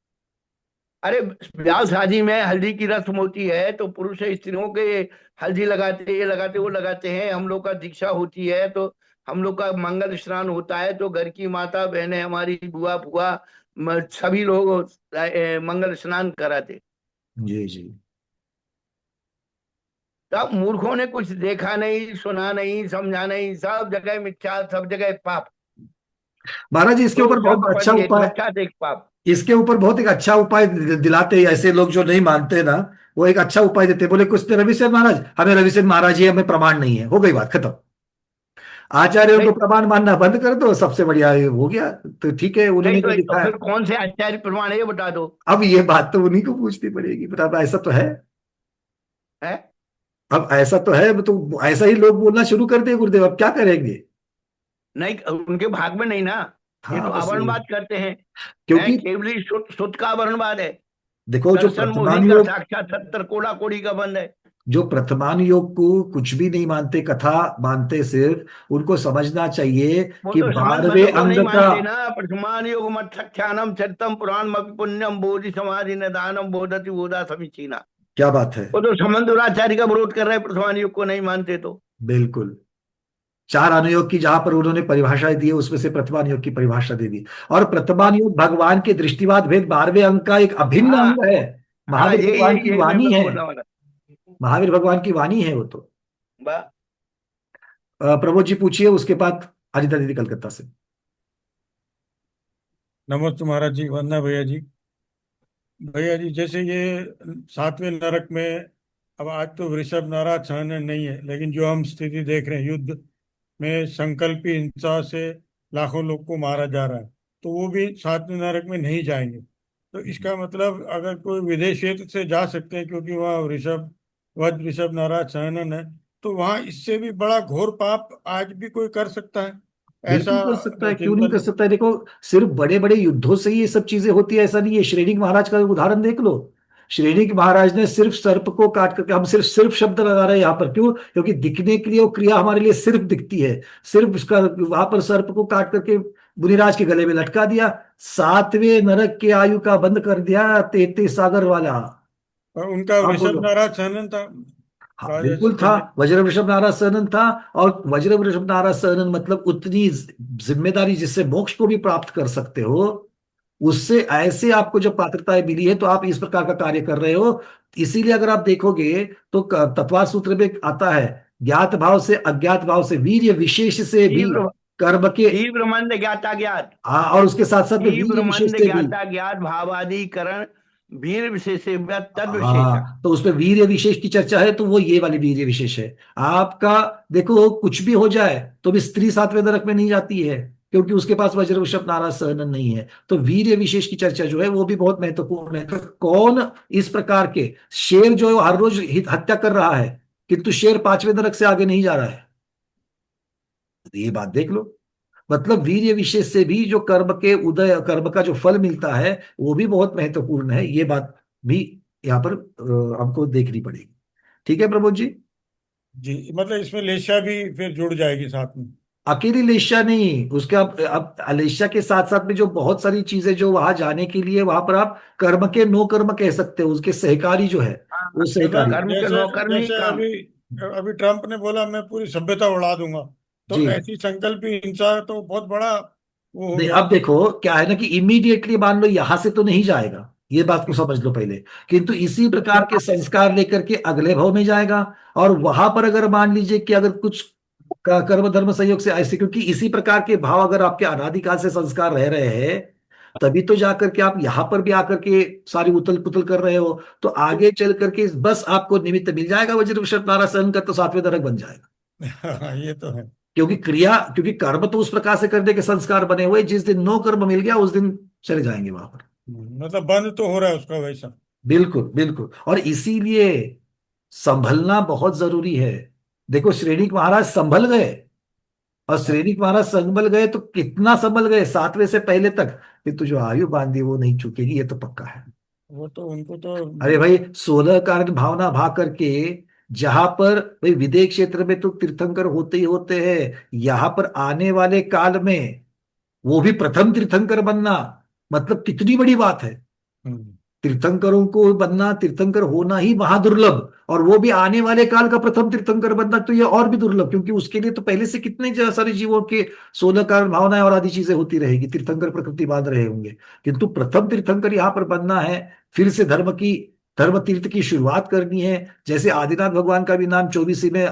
[SPEAKER 4] अरे ब्याह शादी में हल्दी की रस्म होती है तो पुरुष स्त्रियों के हल्दी लगाते, ये लगाते, वो लगाते हैं। हम लोग का दीक्षा होती है तो हम लोग का मंगल स्नान होता है, तो घर की माता बहनें, हमारी बुआ फुआ, सभी लोग मंगल स्नान कराते।
[SPEAKER 1] जी जी।
[SPEAKER 4] तब मूर्खों ने कुछ देखा नहीं, सुना नहीं, समझा नहीं, सब जगह मिथ्या, सब जगह पाप।
[SPEAKER 1] महाराज जी इसके
[SPEAKER 4] दो
[SPEAKER 1] ऊपर बहुत अच्छा
[SPEAKER 4] जगपति, एक
[SPEAKER 1] उपाय,
[SPEAKER 4] मिथ्या एक पाप।
[SPEAKER 1] इसके ऊपर बहुत एक अच्छा उपाय दिलाते हैं ऐसे लोग जो नहीं मानते ना। वो एक अच्छा उपाय देते हैं, बोले कुछ रविसेन महाराज, हमें रविसेन महाराज जी हमें प्रमाण नहीं है, हो गई बात खत्म। आचार्यों
[SPEAKER 4] नहीं
[SPEAKER 1] को प्रमाण मानना बंद कर दो, सबसे बढ़िया ये हो गया। तो ठीक है,
[SPEAKER 4] नहीं,
[SPEAKER 1] उन्होंने जो
[SPEAKER 4] तो
[SPEAKER 1] लिखा है।
[SPEAKER 4] फिर कौन से आचार्य प्रमाण है ये बता दो।
[SPEAKER 1] अब ये बात तो उन्हीं को पूछनी पड़ेगी, बता ऐसा तो है।
[SPEAKER 4] है
[SPEAKER 1] अब ऐसा तो है, तो ऐसा ही लोग बोलना शुरू कर दिए गुरुदेव, अब क्या करेंगे।
[SPEAKER 4] नहीं, उनके भाग में नहीं ना। ये तो
[SPEAKER 1] हाँ बस यही।
[SPEAKER 4] आवरणवाद करते हैं।
[SPEAKER 1] क्योंकि
[SPEAKER 4] केवली सुत का आवरणवाद है।
[SPEAKER 1] देखो जो
[SPEAKER 4] दर्शन मोही
[SPEAKER 1] वर्तमान
[SPEAKER 4] का
[SPEAKER 1] योग,
[SPEAKER 4] साक्षात सत्तर कोड़ा कोड़ी का बंद है।
[SPEAKER 1] जो प्रथमान योग को कुछ भी नहीं मानते, कथा मानते सिर्फ, उनको समझना चाहिए
[SPEAKER 4] वो
[SPEAKER 1] कि
[SPEAKER 4] तो समझ
[SPEAKER 1] 12वें
[SPEAKER 4] बंद को
[SPEAKER 1] अंग
[SPEAKER 4] नहीं
[SPEAKER 1] का।
[SPEAKER 4] मानते ना। प्रथमान योग मत सख्यानम चरितम पुराण पुण्यम बोधि समाधि निदानम बोधति बोधा समीचीना।
[SPEAKER 1] क्या बात है।
[SPEAKER 4] वो तो समंदुराचार्य का विरोध कर रहे हैं, प्रथमान योग को नहीं मानते तो।
[SPEAKER 1] बिल्कुल। चार अनुयोग की जहां पर उन्होंने परिभाषाएं दी है, उसमें से प्रथमान योग की परिभाषा दे दी। और प्रथमान योग भगवान के दृष्टिवाद भेद 12वें अंग का एक अभिन्न
[SPEAKER 4] हाँ
[SPEAKER 1] अंग है।
[SPEAKER 4] हाँ,
[SPEAKER 1] महावीर
[SPEAKER 4] यही
[SPEAKER 1] भगवान
[SPEAKER 4] यही
[SPEAKER 1] की
[SPEAKER 4] यही मैं
[SPEAKER 1] वाणी है।
[SPEAKER 4] बोलने वाला।
[SPEAKER 1] महावीर भगवान की वाणी है वो तो।
[SPEAKER 4] बा
[SPEAKER 1] प्रमोद जी पूछिए, उसके बाद अनिता दीदी कलकत्ता से।
[SPEAKER 5] नमस्ते महाराज जी, वंदना भैया जी। भैया जी, जैसे ये 7वें नरक में, अब आज तो वृषभ नाराज सहन नहीं है, लेकिन जो हम स्थिति देख रहे हैं, युद्ध में संकल्पी हिंसा से लाखों लोग को मारा जा रहा है, तो वो भी 7वें नरक में नहीं जाएंगे। तो इसका मतलब अगर कोई विदेश क्षेत्र से जा सकते हैं, क्योंकि वहाँ वृषभ वध वृषभ नाराज सहनन है, तो वहाँ इससे भी बड़ा घोर पाप आज भी कोई कर सकता है, ऐसा
[SPEAKER 1] बिल्कुल कर सकता है, क्यों नहीं कर
[SPEAKER 5] चिंतन।
[SPEAKER 1] सकता है। देखो, सिर्फ बड़े बड़े युद्धों से ही ये सब चीजें होती है ऐसा नहीं है। श्रेणिक महाराज का उदाहरण देख लो। श्रेणिक महाराज ने सिर्फ सर्प को काट करके, हम सिर्फ सिर्फ शब्द लगा रहे हैं यहाँ पर, क्यों? क्योंकि दिखने के लिए वो क्रिया हमारे लिए सिर्फ दिखती है। सिर्फ उसका वहां पर सर्प को काट करके मुनिराज के गले में लटका दिया, 7वें नरक के आयु का बंद कर दिया, 33 सागर वाला।
[SPEAKER 5] और उनका
[SPEAKER 1] आप
[SPEAKER 5] वृषभ
[SPEAKER 1] बोलो।
[SPEAKER 5] नाराज सहनन था,
[SPEAKER 1] हाँ
[SPEAKER 5] राजा
[SPEAKER 1] बिल्कुल था,
[SPEAKER 5] पहले।
[SPEAKER 1] वज्र वृषभ नाराज सहनन था। और वज्र वृषभ नाराज सहनन मतलब उतनी जिम्मेदारी जिससे मोक्ष को भी प्राप्त कर सकते हो, उससे ऐसे आपको जब पात्रताएं मिली है तो आप इस प्रकार का कार्य कर रहे हो। इसीलिए अगर आप देखोगे तो तत्वार सूत्र में आता है, ज्ञात भाव से अज्ञात भाव से वीर्य विशेष से भी
[SPEAKER 4] तीव्र
[SPEAKER 1] कर्म के।
[SPEAKER 4] तीव्र मंद ज्ञाता ज्ञात,
[SPEAKER 1] हाँ, और उसके साथ साथ में वीर्य
[SPEAKER 4] तीव्र
[SPEAKER 1] विशेष
[SPEAKER 4] मंद
[SPEAKER 1] से भी।
[SPEAKER 4] ज्ञाता ज्ञात भावादिकरण वीर विशेष तद विशेष।
[SPEAKER 1] हाँ, तो उसमें वीर्य विशेष की चर्चा है, तो वो ये वाली वीर्य विशेष है आपका। देखो, कुछ भी हो जाए तो भी स्त्री 7वें नरक में नहीं जाती है, क्योंकि उसके पास वज्र वृषभ नाराज सहनन नहीं है। तो वीर्य विशेष की चर्चा जो है वो भी बहुत महत्वपूर्ण है। तो कौन इस प्रकार के शेर जो है वो हर रोज हत्या कर रहा है, किंतु शेर 5वें नरक से आगे नहीं जा रहा है। तो ये बात देख लो। मतलब वीर्य विशेष से भी जो कर्म के उदय, कर्म का जो फल मिलता है, वो भी बहुत महत्वपूर्ण है। ये बात भी यहाँ पर हमको देखनी पड़ेगी। ठीक है प्रमोद जी।
[SPEAKER 5] जी, मतलब इसमें लेशा भी फिर जुड़ जाएगी साथ में।
[SPEAKER 1] अकेली लेस्या नहीं, उसके अब लेस्या के साथ साथ में जो बहुत सारी चीजें जो वहां जाने के लिए, वहां पर आप कर्म के नो कर्म कह सकते हो, उसके सहकारी जो है, वो
[SPEAKER 5] मतलब
[SPEAKER 1] सहकारी।
[SPEAKER 4] कर्म के
[SPEAKER 5] जैसे
[SPEAKER 4] नौकर नहीं
[SPEAKER 5] जैसे
[SPEAKER 4] काम।
[SPEAKER 5] अभी अभी ट्रम्प ने बोला मैं पूरी सभ्यता उड़ा दूंगा, तो
[SPEAKER 1] जी।
[SPEAKER 5] ऐसी संकल्पी हिंसा तो बहुत बड़ा वो हो
[SPEAKER 1] नहीं,
[SPEAKER 5] गया।
[SPEAKER 1] अब देखो क्या है ना कि इमीडिएटली मान लो यहां से तो नहीं जाएगा, ये बात को समझ लो पहले। किंतु इसी प्रकार के संस्कार लेकर के अगले भाव में जाएगा। और वहां पर अगर मान लीजिए कि अगर कुछ कर्म धर्म संयोग से ऐसे, क्योंकि इसी प्रकार के भाव अगर आपके अनादिकाल से संस्कार रह रहे हैं, तभी तो जाकर के आप यहाँ पर भी आकर के सारी उथल पुथल कर रहे हो। तो आगे चल करके बस आपको निमित्त मिल जाएगा वज्र वृषभ नारायण का, तो 7वें नरक बन जाएगा।
[SPEAKER 5] हाँ, ये तो है।
[SPEAKER 1] क्योंकि कर्म तो उस प्रकार से करने के संस्कार बने हुए, जिस दिन नो कर्म मिल गया उस दिन चले जाएंगे वहां पर।
[SPEAKER 5] मतलब बंद तो हो रहा है उसका वैसा।
[SPEAKER 1] बिल्कुल बिल्कुल, और इसीलिए संभलना बहुत जरूरी है। देखो, श्रेणिक महाराज संभल गए, और श्रेणिक महाराज संभल गए तो कितना संभल गए, 7वें से पहले तक। किंतु जो आयु बांधी वो नहीं चुकेगी, ये तो पक्का है।
[SPEAKER 5] वो तो उनको तो
[SPEAKER 1] अरे भाई, 16 कारण भावना भाग करके, जहां पर भाई विदेश क्षेत्र में तो तीर्थंकर होते ही होते हैं, यहां पर आने वाले काल में वो भी प्रथम तीर्थंकर बनना, मतलब कितनी बड़ी बात है।
[SPEAKER 5] हम्म,
[SPEAKER 1] तीर्थंकरों को बनना, तीर्थंकर होना ही महादुर्लभ, और वो भी आने वाले काल का प्रथम तीर्थंकर बनना तो ये और भी दुर्लभ, क्योंकि उसके लिए तो पहले से कितने सारे जीवों के 16 कारण भावनाएं और आदि चीजें होती रहेगी, तीर्थंकर प्रकृति बांध रहे होंगे। किंतु प्रथम तीर्थंकर यहाँ पर बनना है, फिर से धर्म तीर्थ की शुरुआत करनी है। जैसे आदिनाथ भगवान का भी नाम 24 में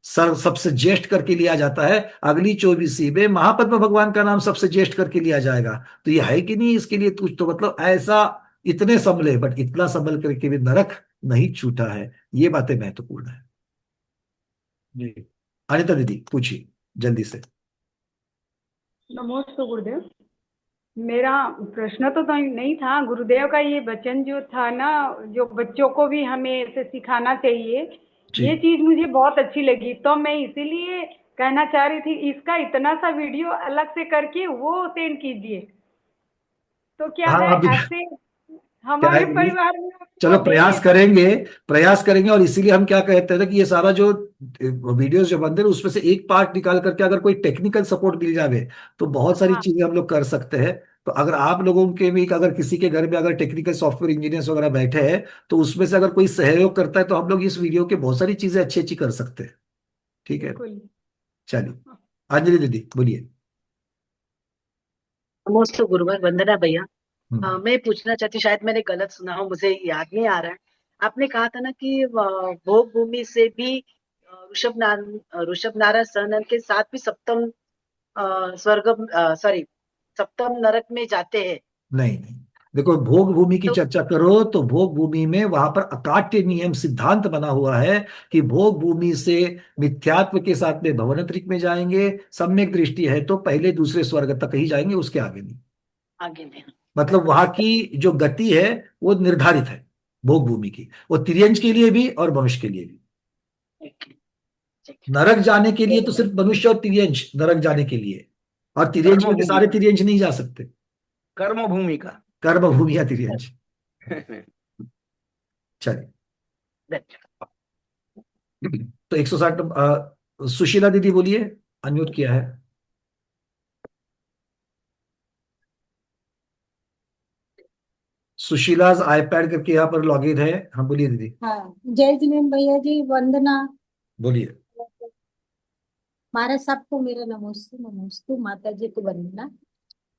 [SPEAKER 1] सबसे ज्येष्ठ करके लिया जाता है, अगली 24 में महापद्म भगवान का नाम सबसे ज्येष्ठ करके लिया जाएगा। तो ये है कि नहीं, इसके लिए कुछ तो मतलब ऐसा, इतने संभले, बट इतना संभल करके भी नरक नहीं छूटा है। ये बातें महत्वपूर्ण है।
[SPEAKER 5] जी।
[SPEAKER 1] अनिता दीदी पूछिए जल्दी से।
[SPEAKER 2] नमस्ते गुरुदेव। मेरा प्रश्न तो नहीं था, गुरुदेव का ये वचन जो था ना, जो बच्चों को भी हमें ऐसे सिखाना चाहिए,
[SPEAKER 1] जी
[SPEAKER 2] ये चीज मुझे बहुत अच्छी लगी। तो मैं इसीलिए कहना चाह रही थी, इसका इतना सा वीडियो अलग से करके वो सेंड कीजिए। तो क्या
[SPEAKER 1] हाँ,
[SPEAKER 2] है,
[SPEAKER 1] अभी
[SPEAKER 2] ऐसे
[SPEAKER 1] क्या है
[SPEAKER 2] हमारे
[SPEAKER 1] कि
[SPEAKER 2] परिवार में
[SPEAKER 1] चलो
[SPEAKER 2] वो
[SPEAKER 1] प्रयास
[SPEAKER 2] देंगे।
[SPEAKER 1] करेंगे, प्रयास करेंगे। और इसीलिए हम क्या कहते हैं ना कि ये सारा जो वीडियोस जो बनते हैं उसमें से एक पार्ट निकाल करके अगर कोई टेक्निकल सपोर्ट मिल जावे, तो बहुत सारी
[SPEAKER 2] हाँ
[SPEAKER 1] चीजें हम लोग कर सकते हैं। तो अगर आप लोगों के भी, अगर किसी के घर में अगर टेक्निकल सॉफ्टवेयर इंजीनियर्स वगैरह बैठे हैं, तो उसमें से अगर कोई सहयोग करता है तो हम लोग इस वीडियो के बहुत सारी चीजें अच्छी अच्छी कर सकते हैं। ठीक है,
[SPEAKER 2] बिल्कुल।
[SPEAKER 1] चलिए। अंजलि दीदी बोलिए।
[SPEAKER 6] नमस्ते गुरुवर, वंदना भैया।
[SPEAKER 1] हम्म।
[SPEAKER 6] मैं पूछना चाहती, शायद मैंने गलत सुना हो, मुझे याद नहीं आ रहा है। आपने कहा था ना कि भोग भूमि से भी ऋषभ नारायण सहनन के साथ भी सप्तम स्वर्ग, सॉरी, सप्तम नरक में जाते हैं।
[SPEAKER 1] नहीं नहीं, देखो भोग भूमि की
[SPEAKER 6] तो
[SPEAKER 1] चर्चा करो तो भोग भूमि में वहां पर अकाट्य नियम सिद्धांत बना हुआ है कि भोग भूमि से मिथ्यात्व के साथ में भवनतरिक में जाएंगे, सम्यक दृष्टि है तो पहले दूसरे स्वर्ग तक ही जाएंगे, उसके आगे नहीं।
[SPEAKER 6] आगे नहीं।
[SPEAKER 1] मतलब वहां की जो गति है वो निर्धारित है भोग भूमि की, वो तिर्यंज के लिए भी और मनुष्य के लिए भी।
[SPEAKER 6] ठीक है, ठीक
[SPEAKER 1] नरक जाने के लिए तो
[SPEAKER 6] है।
[SPEAKER 1] सिर्फ मनुष्य और तिर्यंज नरक जाने के लिए, और तिर्यंज
[SPEAKER 4] कर्म
[SPEAKER 1] में के
[SPEAKER 4] भूमि
[SPEAKER 1] सारे
[SPEAKER 4] का,
[SPEAKER 1] तिर्यंज नहीं जा सकते।
[SPEAKER 4] कर्म भूमि का।
[SPEAKER 1] कर्म भूमि या तिर्यंज। चलिए।
[SPEAKER 6] धन्यवाद।
[SPEAKER 1] तो 160 सुशीला दीदी बोलिए, अनम्यूट किया है। सुशीलाज आईपैड करके यहाँ पर लॉगिन है। हाँ बोलिए दीदी।
[SPEAKER 7] हाँ, जय जिनेन्द्र भैया जी, वंदना।
[SPEAKER 1] बोलिए।
[SPEAKER 7] महाराज सबको मेरा नमोस्तु नमोस्तु, माता जी को वंदना।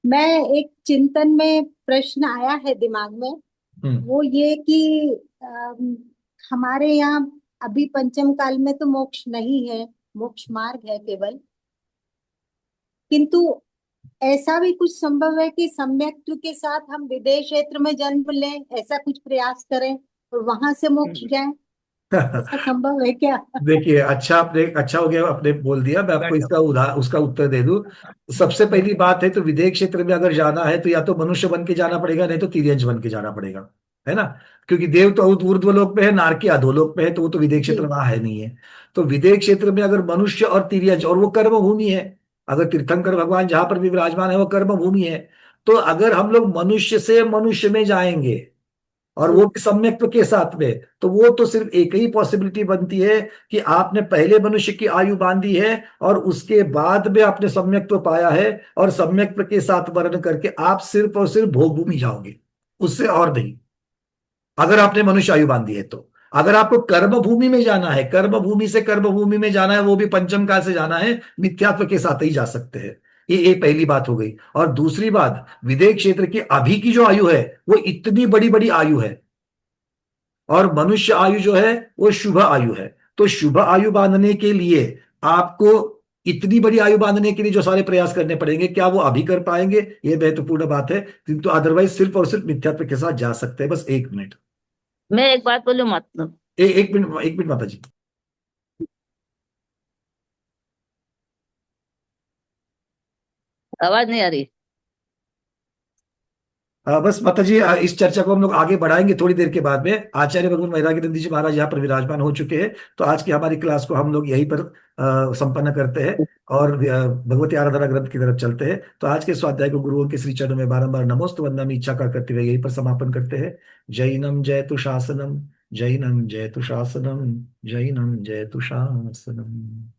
[SPEAKER 7] मैं एक चिंतन में प्रश्न आया है दिमाग में,
[SPEAKER 1] हम्म।
[SPEAKER 7] वो ये कि अम, हमारे यहाँ अभी पंचम काल में तो मोक्ष नहीं है, मोक्ष मार्ग है केवल, किंतु ऐसा भी कुछ संभव है कि सम्यक्त्व के साथ हम विदेश क्षेत्र में जन्म लें, ऐसा कुछ प्रयास करें और वहां से मोक्ष जाएं, ऐसा संभव है क्या?
[SPEAKER 1] देखिए, अच्छा आपने, अच्छा हो गया आपने बोल दिया, मैं आपको इसका उसका उत्तर दे दूं। सबसे पहली बात है तो विदेश क्षेत्र में अगर जाना है तो या तो मनुष्य बन के जाना पड़ेगा, नहीं तो तिर्यंज बन के जाना पड़ेगा, है ना। क्योंकि देव तो ऊर्ध्वलोक में है, नारकी अधोलोक में है, तो वो तो विदेश क्षेत्र
[SPEAKER 7] जी।
[SPEAKER 1] वहां है नहीं है। तो विदेश क्षेत्र में अगर मनुष्य और तिर्यंज, और वो कर्म भूमि है, अगर तीर्थंकर भगवान जहां पर भी विराजमान है वो कर्म भूमि है। तो अगर हम लोग मनुष्य से मनुष्य में जाएंगे और वो
[SPEAKER 7] जी।
[SPEAKER 1] भी सम्यक्त्व के साथ में, तो वो तो सिर्फ एक ही पॉसिबिलिटी बनती है कि आपने पहले मनुष्य की आयु बांधी है और उसके बाद में आपने सम्यक्त्व पाया है, और सम्यक्त्व के साथ वर्ण करके आप सिर्फ और सिर्फ भोग भूमि जाओगे, उससे और नहीं, अगर आपने मनुष्य आयु बांधी है तो। अगर आपको कर्म भूमि में जाना है, कर्म भूमि से कर्म भूमि में जाना है, वो भी पंचम काल से जाना है, मिथ्यात्व के साथ ही जा सकते हैं। ये पहली बात हो गई। और दूसरी बात, विदेश क्षेत्र की अभी की जो आयु है वो इतनी बड़ी बड़ी आयु है, और मनुष्य आयु जो है वो शुभ आयु है। तो शुभ आयु बांधने के लिए आपको इतनी बड़ी आयु बांधने के लिए जो सारे प्रयास करने पड़ेंगे, क्या वो अभी कर पाएंगे, ये महत्वपूर्ण बात है। किंतु अदरवाइज सिर्फ और सिर्फ मिथ्यात्व के साथ जा सकते हैं। बस एक मिनट,
[SPEAKER 8] मैं एक बात बोलूं मतलब,
[SPEAKER 1] एक मिनट, एक मिनट माता जी।
[SPEAKER 8] आवाज नहीं आ रही।
[SPEAKER 1] बस माता जी, इस चर्चा को हम लोग आगे बढ़ाएंगे थोड़ी देर के बाद में। आचार्य भगवान वैराग्यनंद जी महाराज यहाँ पर विराजमान हो चुके हैं, तो आज की हमारी क्लास को हम लोग यहीं पर संपन्न करते हैं और भगवती आराधना ग्रंथ की तरफ चलते हैं। तो आज के स्वाध्याय को गुरुओं के श्री चरणों में बारंबार नमोस्त वंदना में इच्छा का करते हुए यहीं पर समापन करते हैं। जैनम जयतु शासनम, जैनम जयतु शासनम, जैनम जयतु शासनम।